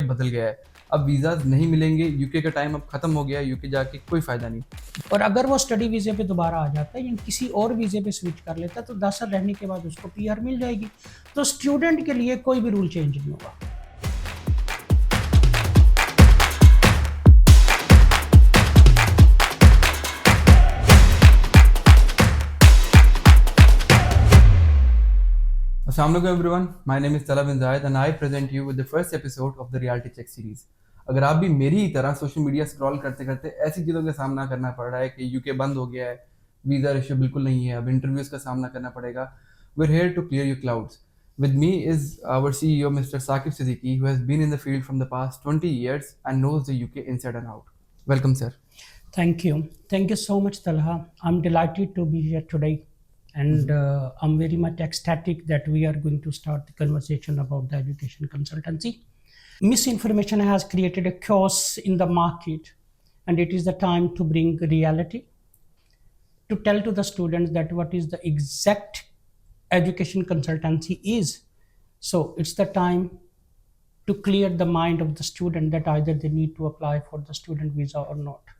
बदल गया है, अब वीज़ाज नहीं मिलेंगे, यूके का टाइम अब खत्म हो गया है, यूके जाके कोई फ़ायदा नहीं। और अगर वो स्टडी वीज़े पे दोबारा आ जाता है या किसी और वीज़े पे स्विच कर लेता है तो 10 साल रहने के बाद उसको पीआर मिल जाएगी। तो स्टूडेंट के लिए कोई भी रूल चेंज नहीं होगा। Assalamualaikum everyone, my name is Talab bin Zayed and I present you with the first episode of the Reality Check series. अगर आप भी मेरी ही तरह सोशल मीडिया स्क्रॉल करते करते ऐसी चीज़ों का सामना करना पड़ रहा है कि यूके बंद हो गया है, वीज़ा रेशियो बिल्कुल नहीं है, अब इंटरव्यूज़ का सामना करना पड़ेगा, we're here to clear your clouds. With me is our CEO Mr. Saqib Siddiqui, who has been in the field from the past 20 years and knows the UK inside and out. Welcome, sir. Thank you. Thank you so much, Talha. I'm delighted to be here today. And I'm very much ecstatic that we are going to start the conversation about the education consultancy. Misinformation has created a chaos in the market, and it is the time to bring reality, to tell to the students that what is the exact education consultancy is. So it's the time to clear the mind of the student that either they need to apply for the student visa or not.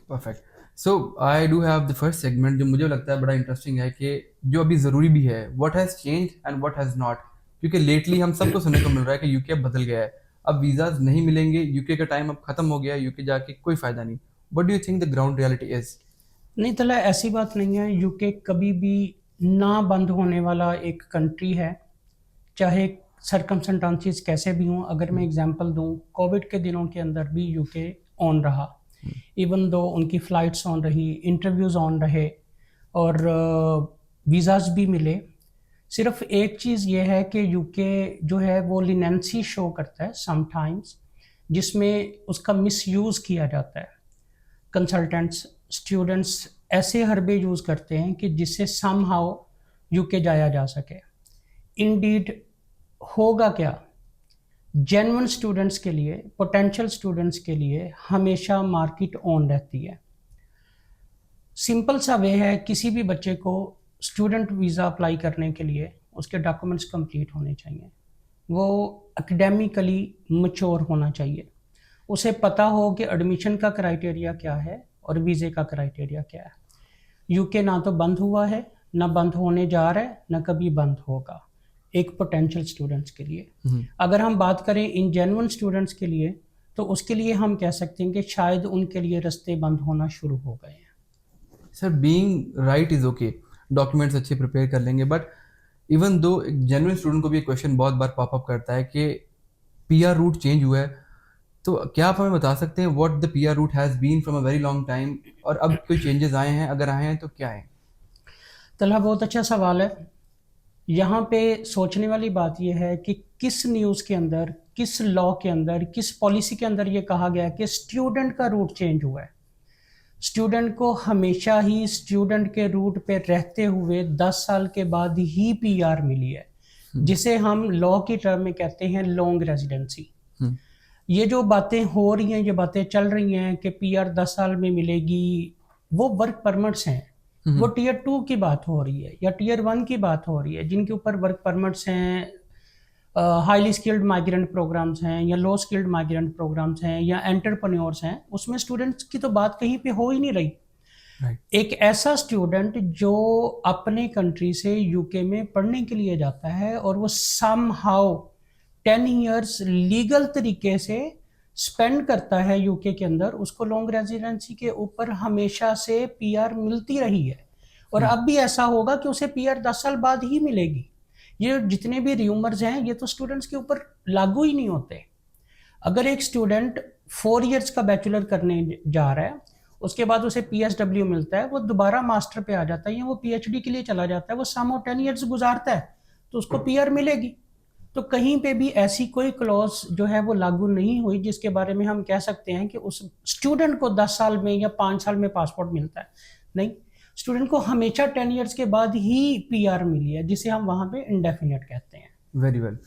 Perfect. So I do have the first segment जो मुझे लगता है बड़ा interesting है कि जो अभी ज़रूरी भी है, what has change and what has not, क्योंकि लेटली हम सबको सुनने को मिल रहा है कि यूके बदल गया है, अब वीज़ाज नहीं मिलेंगे, यूके का टाइम अब खत्म हो गया है, यूके जाके कोई फ़ायदा नहीं। What do you think the ground reality is? नहीं तला ऐसी बात नहीं है। यूके कभी भी ना बंद होने वाला एक कंट्री है, चाहे सरकमस्टेंसेस कैसे भी हों। अगर मैं एग्जांपल दूं, कोविड के दिनों के अंदर भी यूके ऑन रहा, इवन दो उनकी फ़्लाइट्स ऑन रही, इंटरव्यूज़ ऑन रहे और वीज़ाज भी मिले। सिर्फ एक चीज़ ये है कि यूके जो है वो लिनेंसी शो करता है समटाइम्स, जिसमें उसका मिसयूज़ किया जाता है। कंसल्टेंट्स, स्टूडेंट्स ऐसे हरबे यूज़ करते हैं कि जिससे सम हाउ यूके जाया जा सके। इंडीड होगा क्या, जेन्युइन स्टूडेंट्स के लिए, पोटेंशियल स्टूडेंट्स के लिए हमेशा मार्केट ऑन रहती है। सिंपल सा वे है, किसी भी बच्चे को स्टूडेंट वीज़ा अप्लाई करने के लिए उसके डॉक्यूमेंट्स कंप्लीट होने चाहिए, वो एकेडमिकली मैच्योर होना चाहिए, उसे पता हो कि एडमिशन का क्राइटेरिया क्या है और वीज़े का क्राइटेरिया क्या है। यूके ना तो बंद हुआ है, ना बंद होने जा रहा है, ना कभी बंद होगा एक पोटेंशियल स्टूडेंट्स के लिए। अगर हम बात करें इन जेन्युइन स्टूडेंट्स के लिए, तो उसके लिए हम कह सकते हैं कि शायद उनके लिए रास्ते बंद होना शुरू हो गए हैं। Sir, being right is okay, documents अच्छे प्रिपेयर कर लेंगे, बट इवन दो एक जेन्युइन स्टूडेंट को भी एक क्वेश्चन बहुत बार पॉपअप करता है कि पीआर रूट चेंज हुआ है, तो क्या आप हमें बता सकते हैं what the PR route has been from a very long time, और अब कोई चेंजेस आए हैं, अगर आए हैं तो क्या है? तलहा बहुत अच्छा सवाल है। यहाँ पे सोचने वाली बात यह है कि किस न्यूज़ के अंदर, किस लॉ के अंदर, किस पॉलिसी के अंदर ये कहा गया कि स्टूडेंट का रूट चेंज हुआ है। स्टूडेंट को हमेशा ही स्टूडेंट के रूट पे रहते हुए 10 साल के बाद ही पीआर मिली है, जिसे हम लॉ की टर्म में कहते हैं लॉन्ग रेजिडेंसी। ये जो बातें हो रही हैं, ये बातें चल रही हैं कि पीआर 10 साल में मिलेगी, वो वर्क परमिट्स हैं। वो टीयर 2 की बात हो रही है या टीयर 1 की बात हो रही है, जिनके ऊपर वर्क परमिट्स हैं, हाईली स्किल्ड माइग्रेंट प्रोग्राम्स हैं या लो स्किल्ड माइग्रेंट प्रोग्राम्स हैं या एंटरप्रेन्योर्स हैं। उसमें स्टूडेंट्स की तो बात कहीं पे हो ही नहीं रही। एक ऐसा स्टूडेंट जो अपने कंट्री से यूके में पढ़ने के लिए जाता है और वो सम हाउ 10 ईयर्स लीगल तरीके से स्पेंड करता है यूके के अंदर, उसको लॉन्ग रेजिडेंसी के ऊपर हमेशा से पीआर मिलती रही है और अब भी ऐसा होगा कि उसे पीआर 10 साल बाद ही मिलेगी। ये जितने भी र्यूमर्स हैं, ये तो स्टूडेंट्स के ऊपर लागू ही नहीं होते। अगर एक स्टूडेंट 4 इयर्स का बैचलर करने जा रहा है, उसके बाद उसे पीएसडब्ल्यू मिलता है, वो दोबारा मास्टर पे आ जाता है या वो पीएचडी के लिए चला जाता है, वो सम 10 इयर्स गुजारता है, तो उसको पीआर मिलेगी। तो कहीं पे भी ऐसी कोई क्लॉज जो है वो लागू नहीं हुई जिसके बारे में हम कह सकते हैं कि उस स्टूडेंट को 10 साल में या 5 साल में पासपोर्ट मिलता है। नहीं, स्टूडेंट को हमेशा 10 इयर्स के बाद ही पीआर मिली है, जिसे हम वहाँ पे इंडेफिनेट कहते हैं। Very well.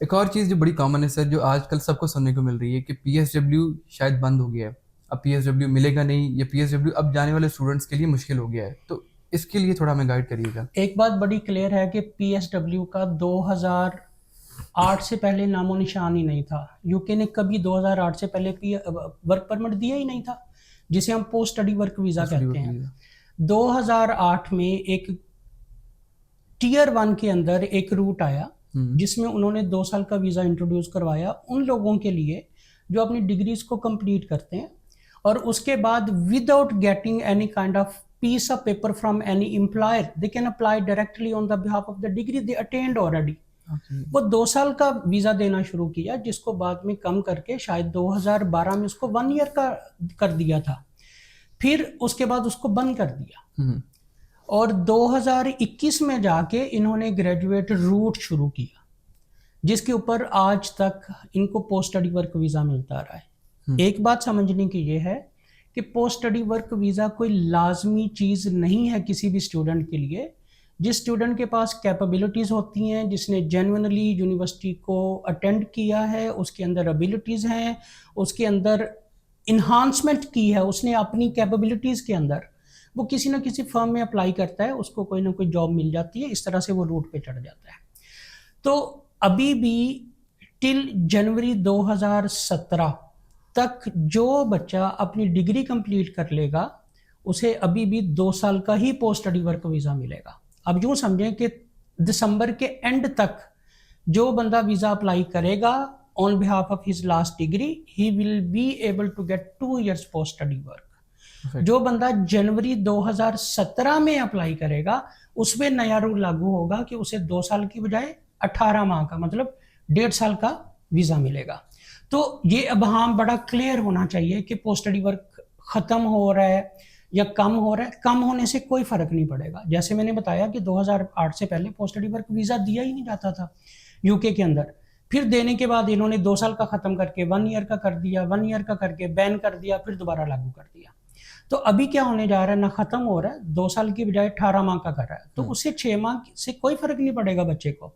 एक और चीज़ जो बड़ी कॉमन है सर, जो आजकल सबको सुनने को मिल रही है कि पीएसडब्ल्यू शायद बंद हो गया है, अब पीएसडब्ल्यू मिलेगा नहीं, या पीएसडब्ल्यू अब जाने वाले स्टूडेंट्स के लिए मुश्किल हो गया है, तो इसके लिए थोड़ा हमें गाइड करिएगा। एक बात बड़ी क्लियर है कि पीएसडब्ल्यू का 8 से पहले नामो निशान ही नहीं था। यूके ने कभी 2008 से पहले वर्क परमिट दिया ही नहीं था, जिसे हम पोस्ट स्टडी वर्क वीज़ा कहते हैं। 2008 में एक टीयर 1 के अंदर एक रूट आया जिसमें उन्होंने 2 साल का वीज़ा इंट्रोड्यूस करवाया उन लोगों के लिए जो अपनी डिग्रीज को कंप्लीट करते हैं, और उसके बाद without getting any kind of piece of paper from any employer they can apply directly on the behalf of the degree they attained already. वो 2 साल का वीज़ा देना शुरू किया, जिसको बाद में कम करके शायद 2012 में उसको 1 ईयर का कर दिया था, फिर उसके बाद उसको बंद कर दिया, और 2021 में जाके इन्होंने ग्रेजुएट रूट शुरू किया, जिसके ऊपर आज तक इनको पोस्ट स्टडी वर्क वीज़ा मिलता रहा है। एक बात समझने की ये है कि पोस्ट स्टडी वर्क वीज़ा कोई लाजमी चीज़ नहीं है किसी भी स्टूडेंट के लिए। जिस स्टूडेंट के पास कैपेबिलिटीज़ होती हैं, जिसने जेन्युइनली यूनिवर्सिटी को अटेंड किया है, उसके अंदर एबिलिटीज़ हैं, उसके अंदर इन्हांसमेंट की है उसने अपनी कैपेबिलिटीज़ के अंदर, वो किसी ना किसी फर्म में अप्लाई करता है, उसको कोई ना कोई जॉब मिल जाती है, इस तरह से वो रूट पे चढ़ जाता है। तो अभी भी टिल जनवरी 2017 तक जो बच्चा अपनी डिग्री कंप्लीट कर लेगा उसे अभी भी 2 साल का ही पोस्ट स्टडी वर्क वीज़ा मिलेगा। अब यूँ समझें कि दिसंबर के एंड तक जो बंदा वीज़ा अप्लाई करेगा on behalf of his last degree, he will be able to get 2 years post study work. जो बंदा जनवरी 2017 में अप्लाई करेगा उसमें नया रूल लागू होगा कि उसे 2 साल की बजाय 18 माह का, मतलब 1.5 साल का वीज़ा मिलेगा। तो ये अब हाँ बड़ा क्लियर होना चाहिए कि पोस्ट स्टडी वर्क ख़त्म हो रहा है या कम हो रहा है। कम होने से कोई फ़र्क नहीं पड़ेगा। जैसे मैंने बताया कि 2008 से पहले पोस्ट स्टडी वर्क वीज़ा दिया ही नहीं जाता था यूके के अंदर, फिर देने के बाद इन्होंने 2 साल का ख़त्म करके 1 ईयर का कर दिया, 1 ईयर का करके बैन कर दिया, फिर दोबारा लागू कर दिया। तो अभी क्या होने जा रहा है, ना ख़त्म हो रहा है, 2 साल की बजाय 18 माह का कर रहा है, तो उससे 6 माह से कोई फ़र्क नहीं पड़ेगा बच्चे को।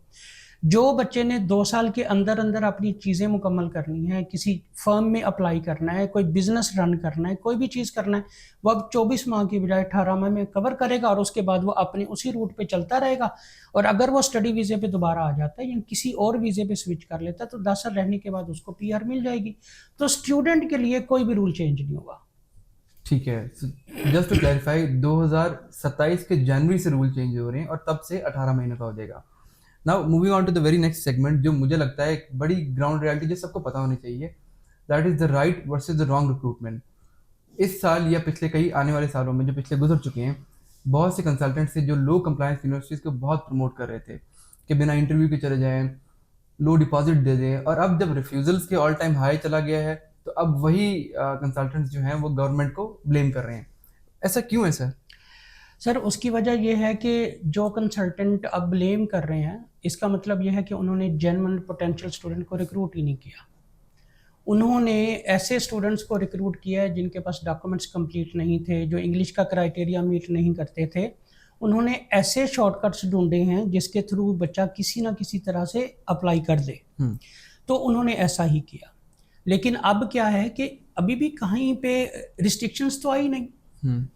जो बच्चे ने 2 साल के अंदर अंदर अपनी चीज़ें मुकम्मल करनी है, किसी फर्म में अप्लाई करना है, कोई बिजनेस रन करना है, कोई भी चीज़ करना है, वो अब 24 माह की बजाय 18 माह में कवर करेगा, और उसके बाद वो अपने उसी रूट पे चलता रहेगा। और अगर वो स्टडी वीज़े पे दोबारा आ जाता है या किसी और वीज़े पे स्विच कर लेता है तो 10 साल रहने के बाद उसको PR मिल जाएगी। तो स्टूडेंट के लिए कोई भी रूल चेंज नहीं होगा। ठीक है, जस्ट टू क्लैरिफाई, 2027 के जनवरी से रूल चेंज हो रहे हैं और तब से 18 महीने का हो जाएगा। Now moving on to the very next segment, जो मुझे लगता है एक बड़ी ग्राउंड रियलिटी जो सबको पता होनी चाहिए, that is the right versus the wrong recruitment. इस साल या पिछले कई आने वाले सालों में जो पिछले गुजर चुके हैं, बहुत से कंसल्टेंट्स थे जो लो कंप्लायंस यूनिवर्सिटीज़ को बहुत प्रमोट कर रहे थे कि बिना इंटरव्यू के चले जाएं, लो डिपॉजिट दे दें, और अब जब रिफ्यूजल्स के ऑल टाइम हाई चला गया है तो अब वही कंसल्टेंट्स जो हैं वो गवर्नमेंट को ब्लेम कर रहे हैं। ऐसा क्यों है सर? सर उसकी वजह यह है कि जो कंसल्टेंट अब ब्लेम कर रहे हैं, इसका मतलब यह है कि उन्होंने जेन्युइन पोटेंशियल स्टूडेंट को रिक्रूट ही नहीं किया। उन्होंने ऐसे स्टूडेंट्स को रिक्रूट किया है जिनके पास डॉक्यूमेंट्स कंप्लीट नहीं थे, जो इंग्लिश का क्राइटेरिया मीट नहीं करते थे। उन्होंने ऐसे शॉर्टकट्स ढूंढे हैं जिसके थ्रू बच्चा किसी ना किसी तरह से अप्लाई कर दे, तो उन्होंने ऐसा ही किया। लेकिन अब क्या है कि अभी भी कहीं पे रिस्ट्रिक्शंस तो आई नहीं।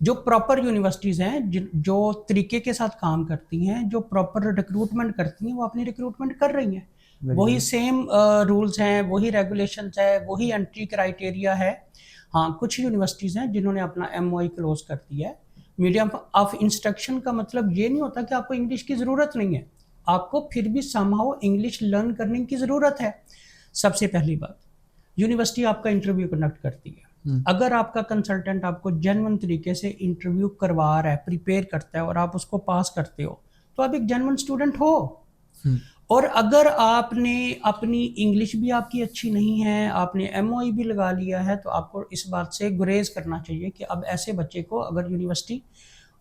जो प्रॉपर यूनिवर्सिटीज़ हैं, जो तरीके के साथ काम करती हैं, जो प्रॉपर रिक्रूटमेंट करती हैं, वो अपनी रिक्रूटमेंट कर रही हैं। वही सेम रूल्स हैं, वही रेगुलेशंस है, वही एंट्री क्राइटेरिया है। हाँ, कुछ यूनिवर्सिटीज़ हैं जिन्होंने अपना MOI क्लोज कर दिया है। मीडियम ऑफ इंस्ट्रक्शन का मतलब ये नहीं होता कि आपको इंग्लिश की ज़रूरत नहीं है, आपको फिर भी समहाउ इंग्लिश लर्न करने की ज़रूरत है। सबसे पहली बात, यूनिवर्सिटी आपका इंटरव्यू कंडक्ट करती है। अगर आपका कंसल्टेंट आपको जेन्युइन तरीके से इंटरव्यू करवा रहा है, प्रिपेयर करता है और आप उसको पास करते हो, तो आप एक जेन्युइन स्टूडेंट हो। और अगर आपने अपनी इंग्लिश भी आपकी अच्छी नहीं है, आपने MOI भी लगा लिया है, तो आपको इस बात से गुरेज करना चाहिए कि अब ऐसे बच्चे को अगर यूनिवर्सिटी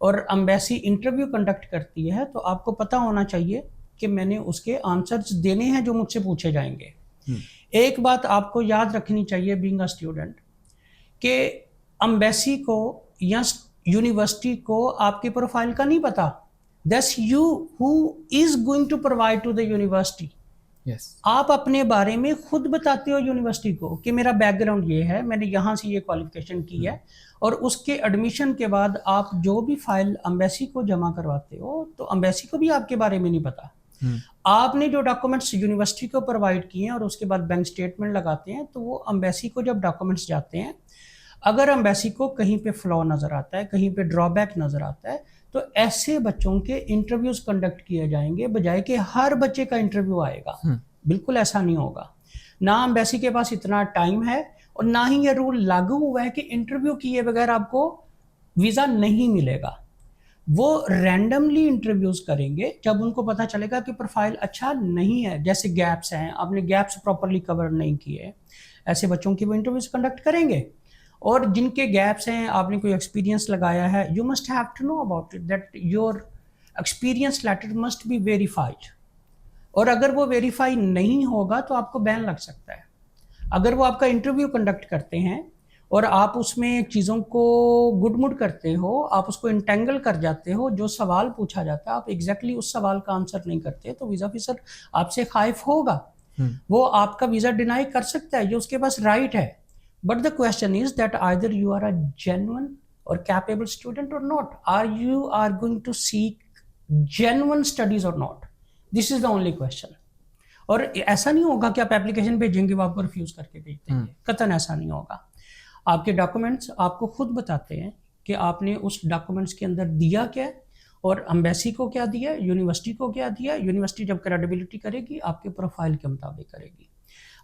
और एम्बेसी इंटरव्यू कंडक्ट करती है तो आपको पता होना चाहिए कि मैंने उसके आंसर्स देने हैं जो मुझसे पूछे जाएंगे। एक बात आपको याद रखनी चाहिए बीइंग अ स्टूडेंट, कि एम्बेसी को या यूनिवर्सिटी को आपके प्रोफाइल का नहीं पता। That's you who is going to provide to the university. आप अपने बारे में खुद बताते हो यूनिवर्सिटी को कि मेरा बैकग्राउंड ये है, मैंने यहाँ से ये क्वालिफिकेशन की है, और उसके एडमिशन के बाद आप जो भी फाइल एम्बेसी को जमा करवाते हो तो एम्बेसी को भी आपके बारे में नहीं पता। आपने जो डॉक्यूमेंट्स यूनिवर्सिटी को प्रोवाइड किए हैं और उसके बाद बैंक स्टेटमेंट लगाते हैं, तो वो एम्बेसी को जब डॉक्यूमेंट्स जाते हैं, अगर एम्बेसी को कहीं पे फ्लॉ नज़र आता है, कहीं पे ड्रॉबैक नज़र आता है, तो ऐसे बच्चों के इंटरव्यूज कंडक्ट किए जाएंगे, बजाय कि हर बच्चे का इंटरव्यू आएगा। बिल्कुल ऐसा नहीं होगा। ना एम्बेसी के पास इतना टाइम है और ना ही ये रूल लागू हुआ है कि इंटरव्यू किए बगैर आपको वीज़ा नहीं मिलेगा। वो रैंडमली इंटरव्यूज करेंगे जब उनको पता चलेगा कि प्रोफाइल अच्छा नहीं है, जैसे गैप्स हैं, आपने गैप्स प्रॉपरली कवर नहीं किए, ऐसे बच्चों की वो इंटरव्यूज कंडक्ट करेंगे। और जिनके गैप्स हैं, आपने कोई एक्सपीरियंस लगाया है, you must have to know about it, that your experience letter must be verified. और अगर वो वेरीफाई नहीं होगा तो आपको बैन लग सकता है। अगर वो आपका इंटरव्यू कंडक्ट करते हैं और आप उसमें चीज़ों को गुडमुड करते हो, आप उसको इंटेंगल कर जाते हो, जो सवाल पूछा जाता है आप एग्जैक्टली उस सवाल का आंसर नहीं करते, तो वीज़ा ऑफिसर आपसे खाइफ होगा। वो आपका वीज़ा डिनाई कर सकता है, ये उसके पास राइट है। But the question is that either you are a genuine और कैपेबल स्टूडेंट और not, are you are going to seek genuine studies और not, this is the only question. और ऐसा नहीं होगा कि आप एप्लीकेशन भेजेंगे वो आपको रिफ्यूज करके भेज देंगे, कतन ऐसा नहीं होगा। आपके डॉक्यूमेंट्स आपको खुद बताते हैं कि आपने उस डॉक्यूमेंट्स के अंदर दिया क्या है और एम्बेसी को क्या दिया, यूनिवर्सिटी को क्या दिया। यूनिवर्सिटी जब क्रेडिबिलिटी करेगी आपके प्रोफाइल के मुताबिक करेगी।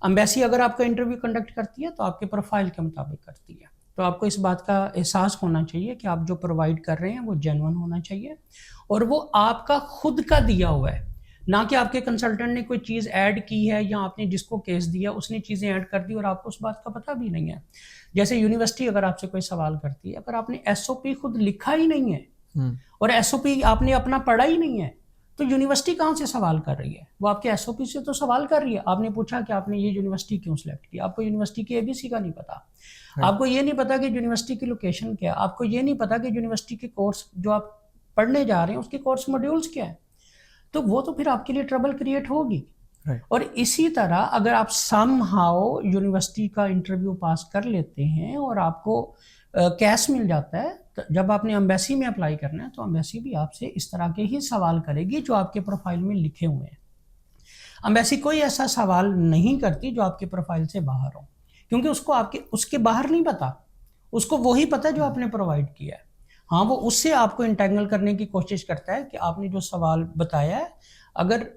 एम्बेसी अगर आपका इंटरव्यू कंडक्ट करती है तो आपके प्रोफाइल के मुताबिक करती है। तो आपको इस बात का एहसास होना चाहिए कि आप जो प्रोवाइड कर रहे हैं वो जेन्युइन होना चाहिए और वो आपका खुद का दिया हुआ है, ना कि आपके कंसल्टेंट ने कोई चीज़ ऐड की है या आपने जिसको केस दिया उसने चीज़ें ऐड कर दी और आपको उस बात का पता भी नहीं है। जैसे यूनिवर्सिटी अगर आपसे कोई सवाल करती है, अगर आपने एसओपी खुद लिखा ही नहीं है और एसओपी आपने अपना पढ़ा ही नहीं है, तो यूनिवर्सिटी कहाँ से सवाल कर रही है? वो आपके एसओपी से तो सवाल कर रही है। आपने पूछा कि आपने ये यूनिवर्सिटी क्यों सिलेक्ट की, आपको यूनिवर्सिटी की एबीसी का नहीं पता, आपको ये नहीं पता कि यूनिवर्सिटी की लोकेशन क्या है, आपको ये नहीं पता कि यूनिवर्सिटी के कोर्स जो आप पढ़ने जा रहे हैं उसके कोर्स मॉड्यूल्स क्या है, तो वो तो फिर आपके लिए ट्रबल क्रिएट होगी। और इसी तरह अगर आप समहाउ यूनिवर्सिटी का इंटरव्यू पास कर लेते हैं और आपको कैश मिल जाता है, तो जब आपने एम्बेसी में अप्लाई करना है तो एम्बेसी भी आपसे इस तरह के ही सवाल करेगी जो आपके प्रोफाइल में लिखे हुए हैं। एम्बेसी कोई ऐसा सवाल नहीं करती जो आपके प्रोफाइल से बाहर हो, क्योंकि उसको आपके उसके बाहर नहीं पता, उसको वही पता जो आपने प्रोवाइड किया है। हाँ, वो उससे आपको इंटेंगल करने की कोशिश करता है कि आपने जो सवाल बताया है, अगर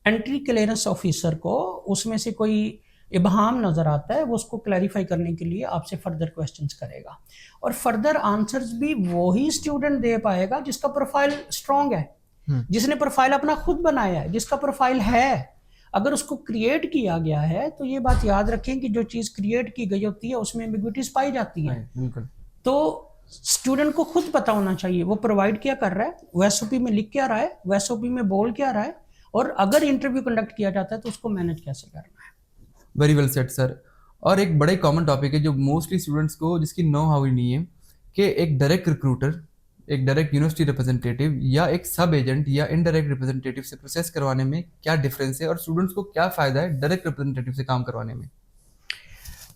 एंट्री क्लियरेंस ऑफिसर को उसमें से कोई इबहाम नजर आता है, वो उसको क्लैरिफाई करने के लिए आपसे फर्दर क्वेश्चंस करेगा और फर्दर आंसर्स भी वही स्टूडेंट दे पाएगा जिसका प्रोफाइल स्ट्रांग है, जिसने प्रोफाइल अपना खुद बनाया है, जिसका प्रोफाइल है। अगर उसको क्रिएट किया गया है तो ये बात याद रखें कि जो चीज़ क्रिएट की गई होती है उसमें एम्बिग्विटीज पाई जाती है। तो स्टूडेंट को खुद पता होना चाहिए वो प्रोवाइड क्या कर रहा है, वो एसओपी में लिख क्या रहा है, वो एसओपी में बोल क्या रहा है, और अगर इंटरव्यू कंडक्ट किया जाता है तो उसको मैनेज कैसे करना है। Very well said sir. और एक बड़े कॉमन टॉपिक है जो मोस्टली स्टूडेंट्स को जिसकी नो हाउ ही नहीं है कि एक डायरेक्ट रिक्रूटर, एक डायरेक्ट यूनिवर्सिटी रिप्रेजेंटेटिव या एक सब एजेंट या इनडायरेक्ट रिप्रेजेंटेटिव से प्रोसेस करवाने में क्या डिफरेंस है और स्टूडेंट्स को क्या फ़ायदा है डायरेक्ट रिप्रेजेंटेटिव से काम करवाने में।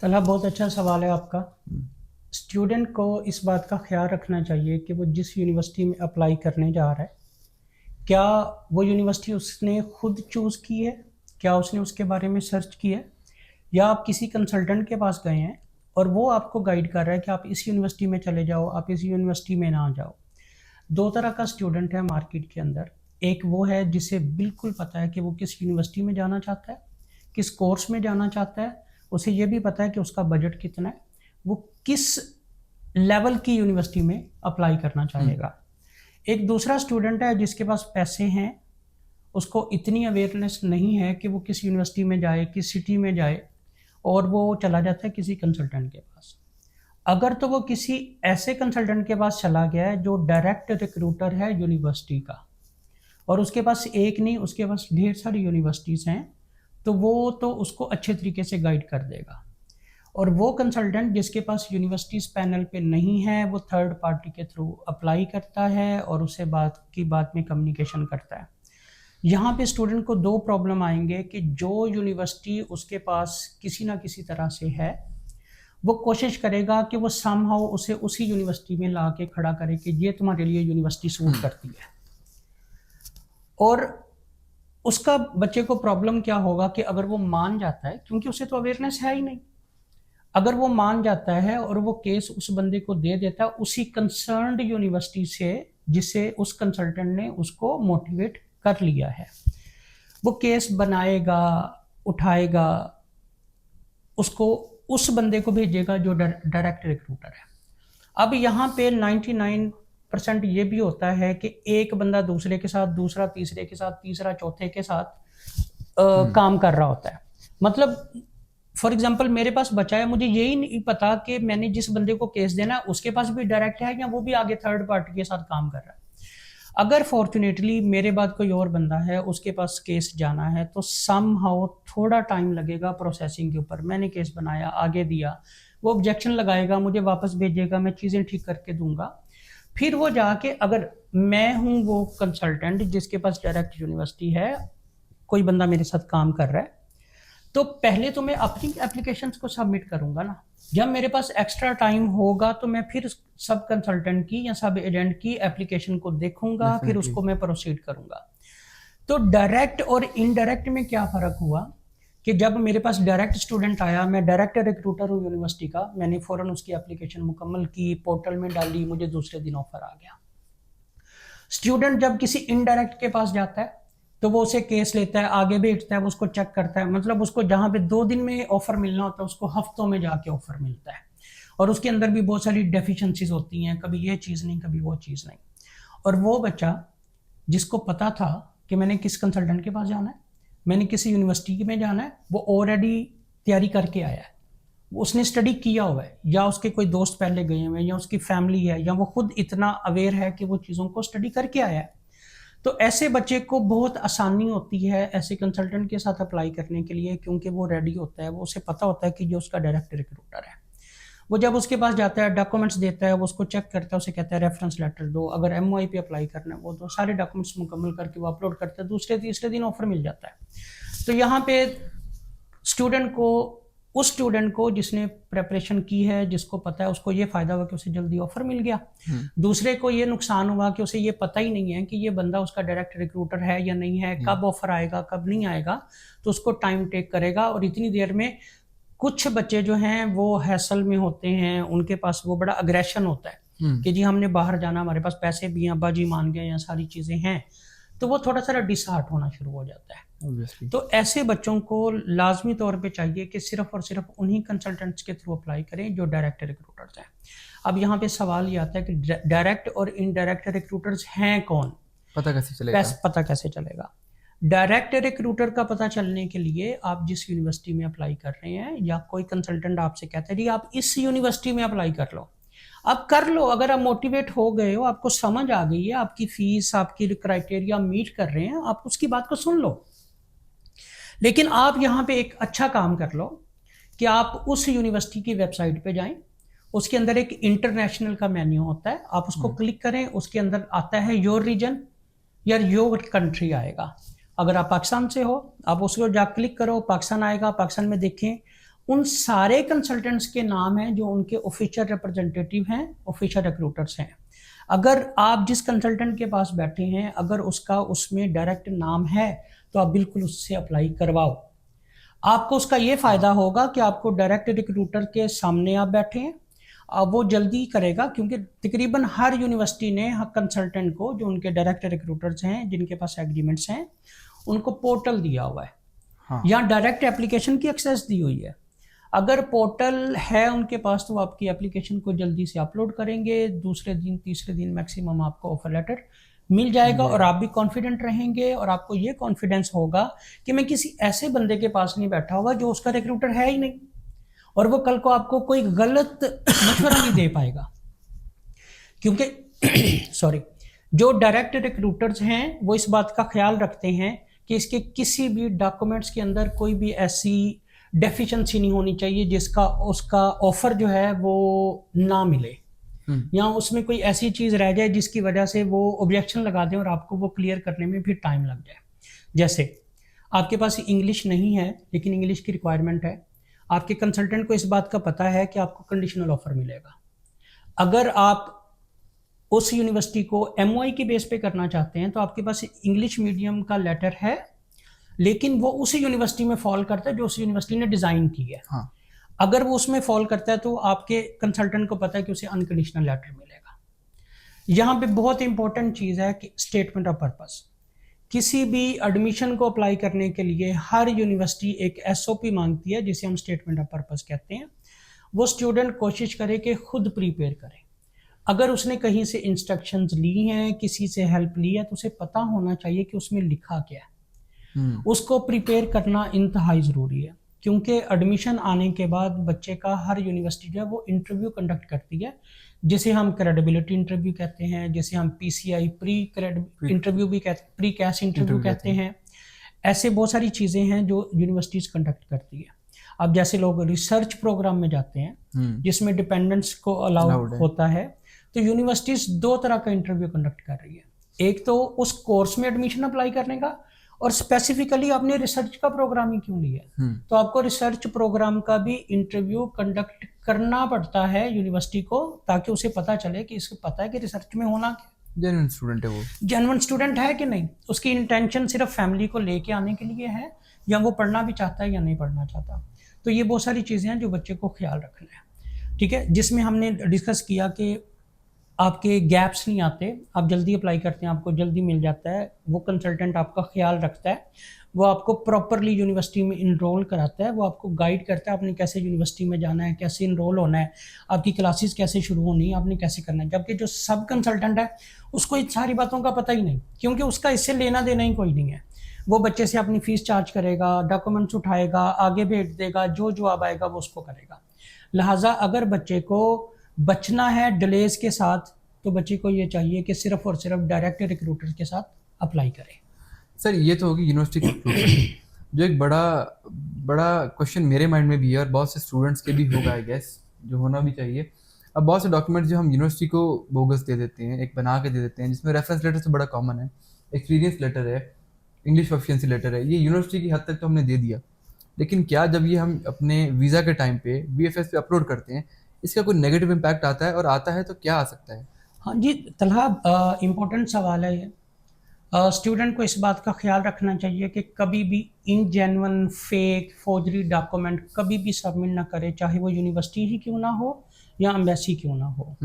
तला बहुत अच्छा सवाल है आपका। स्टूडेंट को इस बात का ख्याल रखना चाहिए कि वो जिस यूनिवर्सिटी में अप्लाई करने जा रहा है, क्या वो यूनिवर्सिटी उसने खुद चूज़ की है, क्या उसने उसके बारे में सर्च किया है, या आप किसी कंसल्टेंट के पास गए हैं और वो आपको गाइड कर रहा है कि आप इस यूनिवर्सिटी में चले जाओ, आप इस यूनिवर्सिटी में ना जाओ। दो तरह का स्टूडेंट है मार्केट के अंदर। एक वो है जिसे बिल्कुल पता है कि वो किस यूनिवर्सिटी में जाना चाहता है, किस कोर्स में जाना चाहता है, उसे ये भी पता है कि उसका बजट कितना है, वो किस लेवल की यूनिवर्सिटी में अप्लाई करना चाहेगा। एक दूसरा स्टूडेंट है जिसके पास पैसे हैं, उसको इतनी अवेयरनेस नहीं है कि वो किस यूनिवर्सिटी में जाए, किस सिटी में जाए, और वो चला जाता है किसी कंसल्टेंट के पास। अगर तो वो किसी ऐसे कंसल्टेंट के पास चला गया है जो डायरेक्ट रिक्रूटर है यूनिवर्सिटी का, और उसके पास एक नहीं उसके पास ढेर सारी यूनिवर्सिटीज़ हैं, तो वो तो उसको अच्छे तरीके से गाइड कर देगा। और वो कंसल्टेंट जिसके पास यूनिवर्सिटीज़ पैनल पे नहीं है, वो थर्ड पार्टी के थ्रू अप्लाई करता है और उससे बात में कम्युनिकेशन करता है। यहाँ पे स्टूडेंट को दो प्रॉब्लम आएंगे कि जो यूनिवर्सिटी उसके पास किसी ना किसी तरह से है, वो कोशिश करेगा कि वो समहाउ उसे उसी यूनिवर्सिटी में ला के खड़ा करे कि ये तुम्हारे लिए यूनिवर्सिटी सूट करती है। और उसका बच्चे को प्रॉब्लम क्या होगा कि अगर वो मान जाता है, क्योंकि उसे तो अवेयरनेस है ही नहीं, अगर वो मान जाता है और वो केस उस बंदे को दे देता है उसी कंसर्न्ड यूनिवर्सिटी से जिसे उस कंसल्टेंट ने उसको मोटिवेट कर लिया है, वो केस बनाएगा, उठाएगा, उसको उस बंदे को भेजेगा जो डायरेक्ट रिक्रूटर है। अब यहाँ पे 99% ये भी होता है कि एक बंदा दूसरे के साथ, दूसरा तीसरे के साथ, तीसरा चौथे के साथ काम कर रहा होता है। मतलब फॉर एग्जाम्पल मेरे पास बचा है, मुझे यही नहीं पता कि मैंने जिस बंदे को केस देना है उसके पास भी डायरेक्ट है या वो भी आगे थर्ड पार्टी के साथ काम कर रहा है। अगर फॉर्चुनेटली मेरे बाद कोई और बंदा है उसके पास केस जाना है तो समहाउ थोड़ा टाइम लगेगा प्रोसेसिंग के ऊपर। मैंने केस बनाया, आगे दिया, वो ऑब्जेक्शन लगाएगा, मुझे वापस भेजेगा, मैं चीज़ें ठीक करके दूंगा। फिर वो जाके, अगर मैं हूँ वो कंसल्टेंट जिसके पास डायरेक्ट यूनिवर्सिटी है, कोई बंदा मेरे साथ काम कर रहा है, तो पहले तो मैं अपनी एप्लीकेशंस को सबमिट करूंगा ना। जब मेरे पास एक्स्ट्रा टाइम होगा तो मैं फिर सब कंसल्टेंट की या सब एजेंट की एप्लीकेशन को देखूंगा, फिर उसको मैं प्रोसीड करूंगा। तो डायरेक्ट और इनडायरेक्ट में क्या फ़र्क हुआ कि जब मेरे पास डायरेक्ट स्टूडेंट आया, मैं डायरेक्ट रिक्रूटर हूँ यूनिवर्सिटी का, मैंने फ़ौरन उसकी एप्लीकेशन मुकम्मल की, पोर्टल में डाली, मुझे दूसरे दिन ऑफर आ गया। स्टूडेंट जब किसी इनडायरेक्ट के पास जाता है तो वो उसे केस लेता है, आगे भेजता है, वो उसको चेक करता है, मतलब उसको जहाँ पे 2 दिन में ऑफर मिलना होता है उसको हफ्तों में जाके ऑफर मिलता है। और उसके अंदर भी बहुत सारी डेफिशिएंसीज होती हैं, कभी ये चीज़ नहीं, कभी वो चीज़ नहीं। और वो बच्चा जिसको पता था कि मैंने किस कंसल्टेंट के पास जाना है, मैंने किसी यूनिवर्सिटी में जाना है, वो ऑलरेडी तैयारी करके आया है, उसने स्टडी किया हुआ है, या उसके कोई दोस्त पहले गए हुए हैं, या उसकी फैमिली है, या वो खुद इतना अवेयर है कि वो चीज़ों को स्टडी करके आया है। तो ऐसे बच्चे को बहुत आसानी होती है ऐसे कंसल्टेंट के साथ अप्लाई करने के लिए, क्योंकि वो रेडी होता है, वो उसे पता होता है कि जो उसका डायरेक्ट रिक्रूटर है। वो जब उसके पास जाता है, डॉक्यूमेंट्स देता है, वो उसको चेक करता है, उसे कहता है रेफरेंस लेटर दो, अगर MOI पे अप्लाई करना है वो तो सारे डॉक्यूमेंट्स मुकम्मल करके वो अपलोड करता है, दूसरे तीसरे दिन ऑफर मिल जाता है। तो यहाँ पे स्टूडेंट को, उस स्टूडेंट को जिसने प्रेपरेशन की है, जिसको पता है, उसको ये फायदा हुआ कि उसे जल्दी ऑफर मिल गया। दूसरे को ये नुकसान हुआ कि उसे ये पता ही नहीं है कि ये बंदा उसका डायरेक्ट रिक्रूटर है या नहीं है, कब ऑफर आएगा, कब नहीं आएगा, तो उसको टाइम टेक करेगा। और इतनी देर में कुछ बच्चे जो हैं वो हैसल में होते हैं, उनके पास वो बड़ा अग्रेशन होता है कि जी हमने बाहर जाना, हमारे पास पैसे भी हैं, अब्बा जी मान गए हैं, सारी चीज़ें हैं, तो वो थोड़ा सा डिसहार्ट होना शुरू हो जाता है। Obviously. तो ऐसे बच्चों को लाजमी तौर पे चाहिए कि सिर्फ और सिर्फ उन्हीं कंसल्टेंट्स के थ्रू अप्लाई करें जो डायरेक्ट रिक्रूटर्स हैं। अब यहाँ पे सवाल ये आता है कि डायरेक्ट और इनडायरेक्ट रिक्रूटर्स हैं कौन, पता कैसे चलेगा? पता कैसे चलेगा? डायरेक्ट रिक्रूटर का पता चलने के लिए आप जिस यूनिवर्सिटी में अप्लाई कर रहे हैं, या कोई कंसल्टेंट आपसे कहता है जी आप इस यूनिवर्सिटी में अप्लाई कर लो, आप कर लो। अगर आप मोटिवेट हो गए हो, आपको समझ आ गई है, आपकी फीस, आपकी क्राइटेरिया मीट कर रहे हैं, आप उसकी बात को सुन लो। लेकिन आप यहाँ पे एक अच्छा काम कर लो कि आप उस यूनिवर्सिटी की वेबसाइट पे जाएं, उसके अंदर एक इंटरनेशनल का मेन्यू होता है, आप उसको क्लिक करें, उसके अंदर आता है योर रीजन या योर कंट्री आएगा। अगर आप पाकिस्तान से हो, आप उसको जा क्लिक करो, पाकिस्तान आएगा, पाकिस्तान में देखें उन सारे कंसल्टेंट्स के नाम हैं जो उनके ऑफिशियल रिप्रेजेंटेटिव हैं, ऑफिशियल रिक्रूटर्स हैं। अगर आप जिस कंसल्टेंट के पास बैठे हैं, अगर उसका उसमें डायरेक्ट नाम है तो आप बिल्कुल उससे अप्लाई करवाओ। आपको उसका ये फ़ायदा होगा कि आपको डायरेक्ट रिक्रूटर के सामने आप बैठे हैं, अब वो जल्दी करेगा, क्योंकि तकरीबन हर यूनिवर्सिटी ने कंसल्टेंट को, जो उनके डायरेक्ट रिक्रूटर्स हैं जिनके पास एग्रीमेंट्स हैं, उनको पोर्टल दिया हुआ है। हाँ। या डायरेक्ट एप्लीकेशन की एक्सेस दी हुई है। अगर पोर्टल है उनके पास तो आपकी एप्लीकेशन को जल्दी से अपलोड करेंगे, दूसरे दिन तीसरे दिन मैक्सिमम आपको ऑफर लेटर मिल जाएगा, और आप भी कॉन्फिडेंट रहेंगे, और आपको ये कॉन्फिडेंस होगा कि मैं किसी ऐसे बंदे के पास नहीं बैठा हुआ जो उसका रिक्रूटर है ही नहीं, और वो कल को आपको कोई गलत मशवरा नहीं दे पाएगा। क्योंकि सॉरी, जो डायरेक्ट रिक्रूटर्स हैं वो इस बात का ख्याल रखते हैं कि इसके किसी भी डॉक्यूमेंट्स के अंदर कोई भी ऐसी डेफिशिएंसी नहीं होनी चाहिए जिसका उसका ऑफर जो है वो ना मिले, या उसमें कोई ऐसी चीज़ रह जाए जिसकी वजह से वो ऑब्जेक्शन लगा दें और आपको वो क्लियर करने में भी टाइम लग जाए। जैसे आपके पास इंग्लिश नहीं है लेकिन इंग्लिश की रिक्वायरमेंट है, आपके कंसल्टेंट को इस बात का पता है कि आपको कंडीशनल ऑफर मिलेगा। अगर आप उस यूनिवर्सिटी को MOI की बेस पे करना चाहते हैं तो आपके पास इंग्लिश मीडियम का लेटर है लेकिन वो उस यूनिवर्सिटी में फॉल करता है जो उस यूनिवर्सिटी ने डिजाइन की है। हाँ। अगर वो उसमें फॉल करता है तो आपके कंसल्टेंट को पता है कि उसे अनकंडीशनल लेटर मिलेगा। यहाँ पे बहुत इंपॉर्टेंट चीज़ है कि स्टेटमेंट ऑफ पर्पस। किसी भी एडमिशन को अप्लाई करने के लिए हर यूनिवर्सिटी एक एसओपी मांगती है जिसे हम स्टेटमेंट ऑफ पर्पस कहते हैं। वो स्टूडेंट कोशिश करे कि खुद प्रिपेयर करे। अगर उसने कहीं से इंस्ट्रक्शंस ली हैं, किसी से हेल्प ली है, तो उसे पता होना चाहिए कि उसमें लिखा क्या है। उसको प्रिपेयर करना इंतहाई ज़रूरी है, क्योंकि एडमिशन आने के बाद बच्चे का हर यूनिवर्सिटी जो है वो इंटरव्यू कंडक्ट करती है, जिसे हम क्रेडिबिलिटी इंटरव्यू कहते हैं, जिसे हम पीसीआई प्री इंटरव्यू भी कहते हैं, प्री कैश इंटरव्यू कहते हैं। ऐसे बहुत सारी चीज़ें हैं जो यूनिवर्सिटीज़ कंडक्ट करती है। अब जैसे लोग रिसर्च प्रोग्राम में जाते हैं जिसमें डिपेंडेंट्स को अलाउड होता है, तो यूनिवर्सिटीज़ दो तरह का इंटरव्यू कंडक्ट कर रही है। एक तो उस कोर्स में एडमिशन अप्लाई करने का, और स्पेसिफिकली आपने रिसर्च का प्रोग्राम ही क्यों लिया, तो आपको रिसर्च प्रोग्राम का भी इंटरव्यू कंडक्ट करना पड़ता है यूनिवर्सिटी को, ताकि उसे पता चले कि इसको पता है कि रिसर्च में होना क्या, जेन्युइन स्टूडेंट है वो, जेन्युइन स्टूडेंट है कि नहीं, उसकी इंटेंशन सिर्फ फैमिली को लेके आने के लिए है या वो पढ़ना भी चाहता है या नहीं पढ़ना चाहता। तो ये बहुत सारी चीज़ें हैं जो बच्चे को ख्याल रखना है। ठीक है, जिसमें हमने डिस्कस किया कि आपके गैप्स नहीं आते, आप जल्दी अप्लाई करते हैं, आपको जल्दी मिल जाता है, वो कंसल्टेंट आपका ख्याल रखता है, वो आपको प्रॉपरली यूनिवर्सिटी में इनरोल कराता है, वो आपको गाइड करता है आपने कैसे यूनिवर्सिटी में जाना है, कैसे इनरोल होना है, आपकी क्लासेस कैसे शुरू होनी है, आपने कैसे करना है। जबकि जो सब कंसल्टेंट है उसको इन सारी बातों का पता ही नहीं, क्योंकि उसका इससे लेना देना ही कोई नहीं है। वो बच्चे से अपनी फ़ीस चार्ज करेगा, डॉक्यूमेंट्स उठाएगा, आगे भेज देगा, जो जवाब आएगा वो उसको करेगा। लिहाजा अगर बच्चे को बचना है डिलेज के साथ, तो बच्चे को ये चाहिए कि सिर्फ और सिर्फ डायरेक्ट रिक्रूटर के साथ अप्लाई करें। सर ये तो होगी यूनिवर्सिटी की रिक्रूटमेंट। जो एक बड़ा क्वेश्चन मेरे माइंड में भी है और बहुत से स्टूडेंट्स के भी होगा आई गेस, जो होना भी चाहिए। अब बहुत से डॉक्यूमेंट्स जो हम यूनिवर्सिटी को बोगस दे देते हैं, एक बना के दे देते हैं, जिसमें रेफरेंस लेटर तो बड़ा कॉमन है, एक्सपीरियंस लेटर है, इंग्लिश प्रोफिशिएंसी लेटर है, ये यूनिवर्सिटी की हद तक तो हमने दे दिया। लेकिन क्या जब ये हम अपने वीज़ा के टाइम पे VFS पे अपलोड करते हैं, इसका कोई नेगेटिव इम्पैक्ट आता है, और आता है तो क्या आ सकता है? हाँ जी तलहा, इम्पोर्टेंट सवाल है ये। स्टूडेंट को इस बात का ख्याल रखना चाहिए कि कभी भी इनजेन्युइन, फेक, फोर्जरी डॉक्यूमेंट कभी भी सबमिट ना करे, चाहे वो यूनिवर्सिटी ही क्यों ना हो या एम्बेसी क्यों ना हो।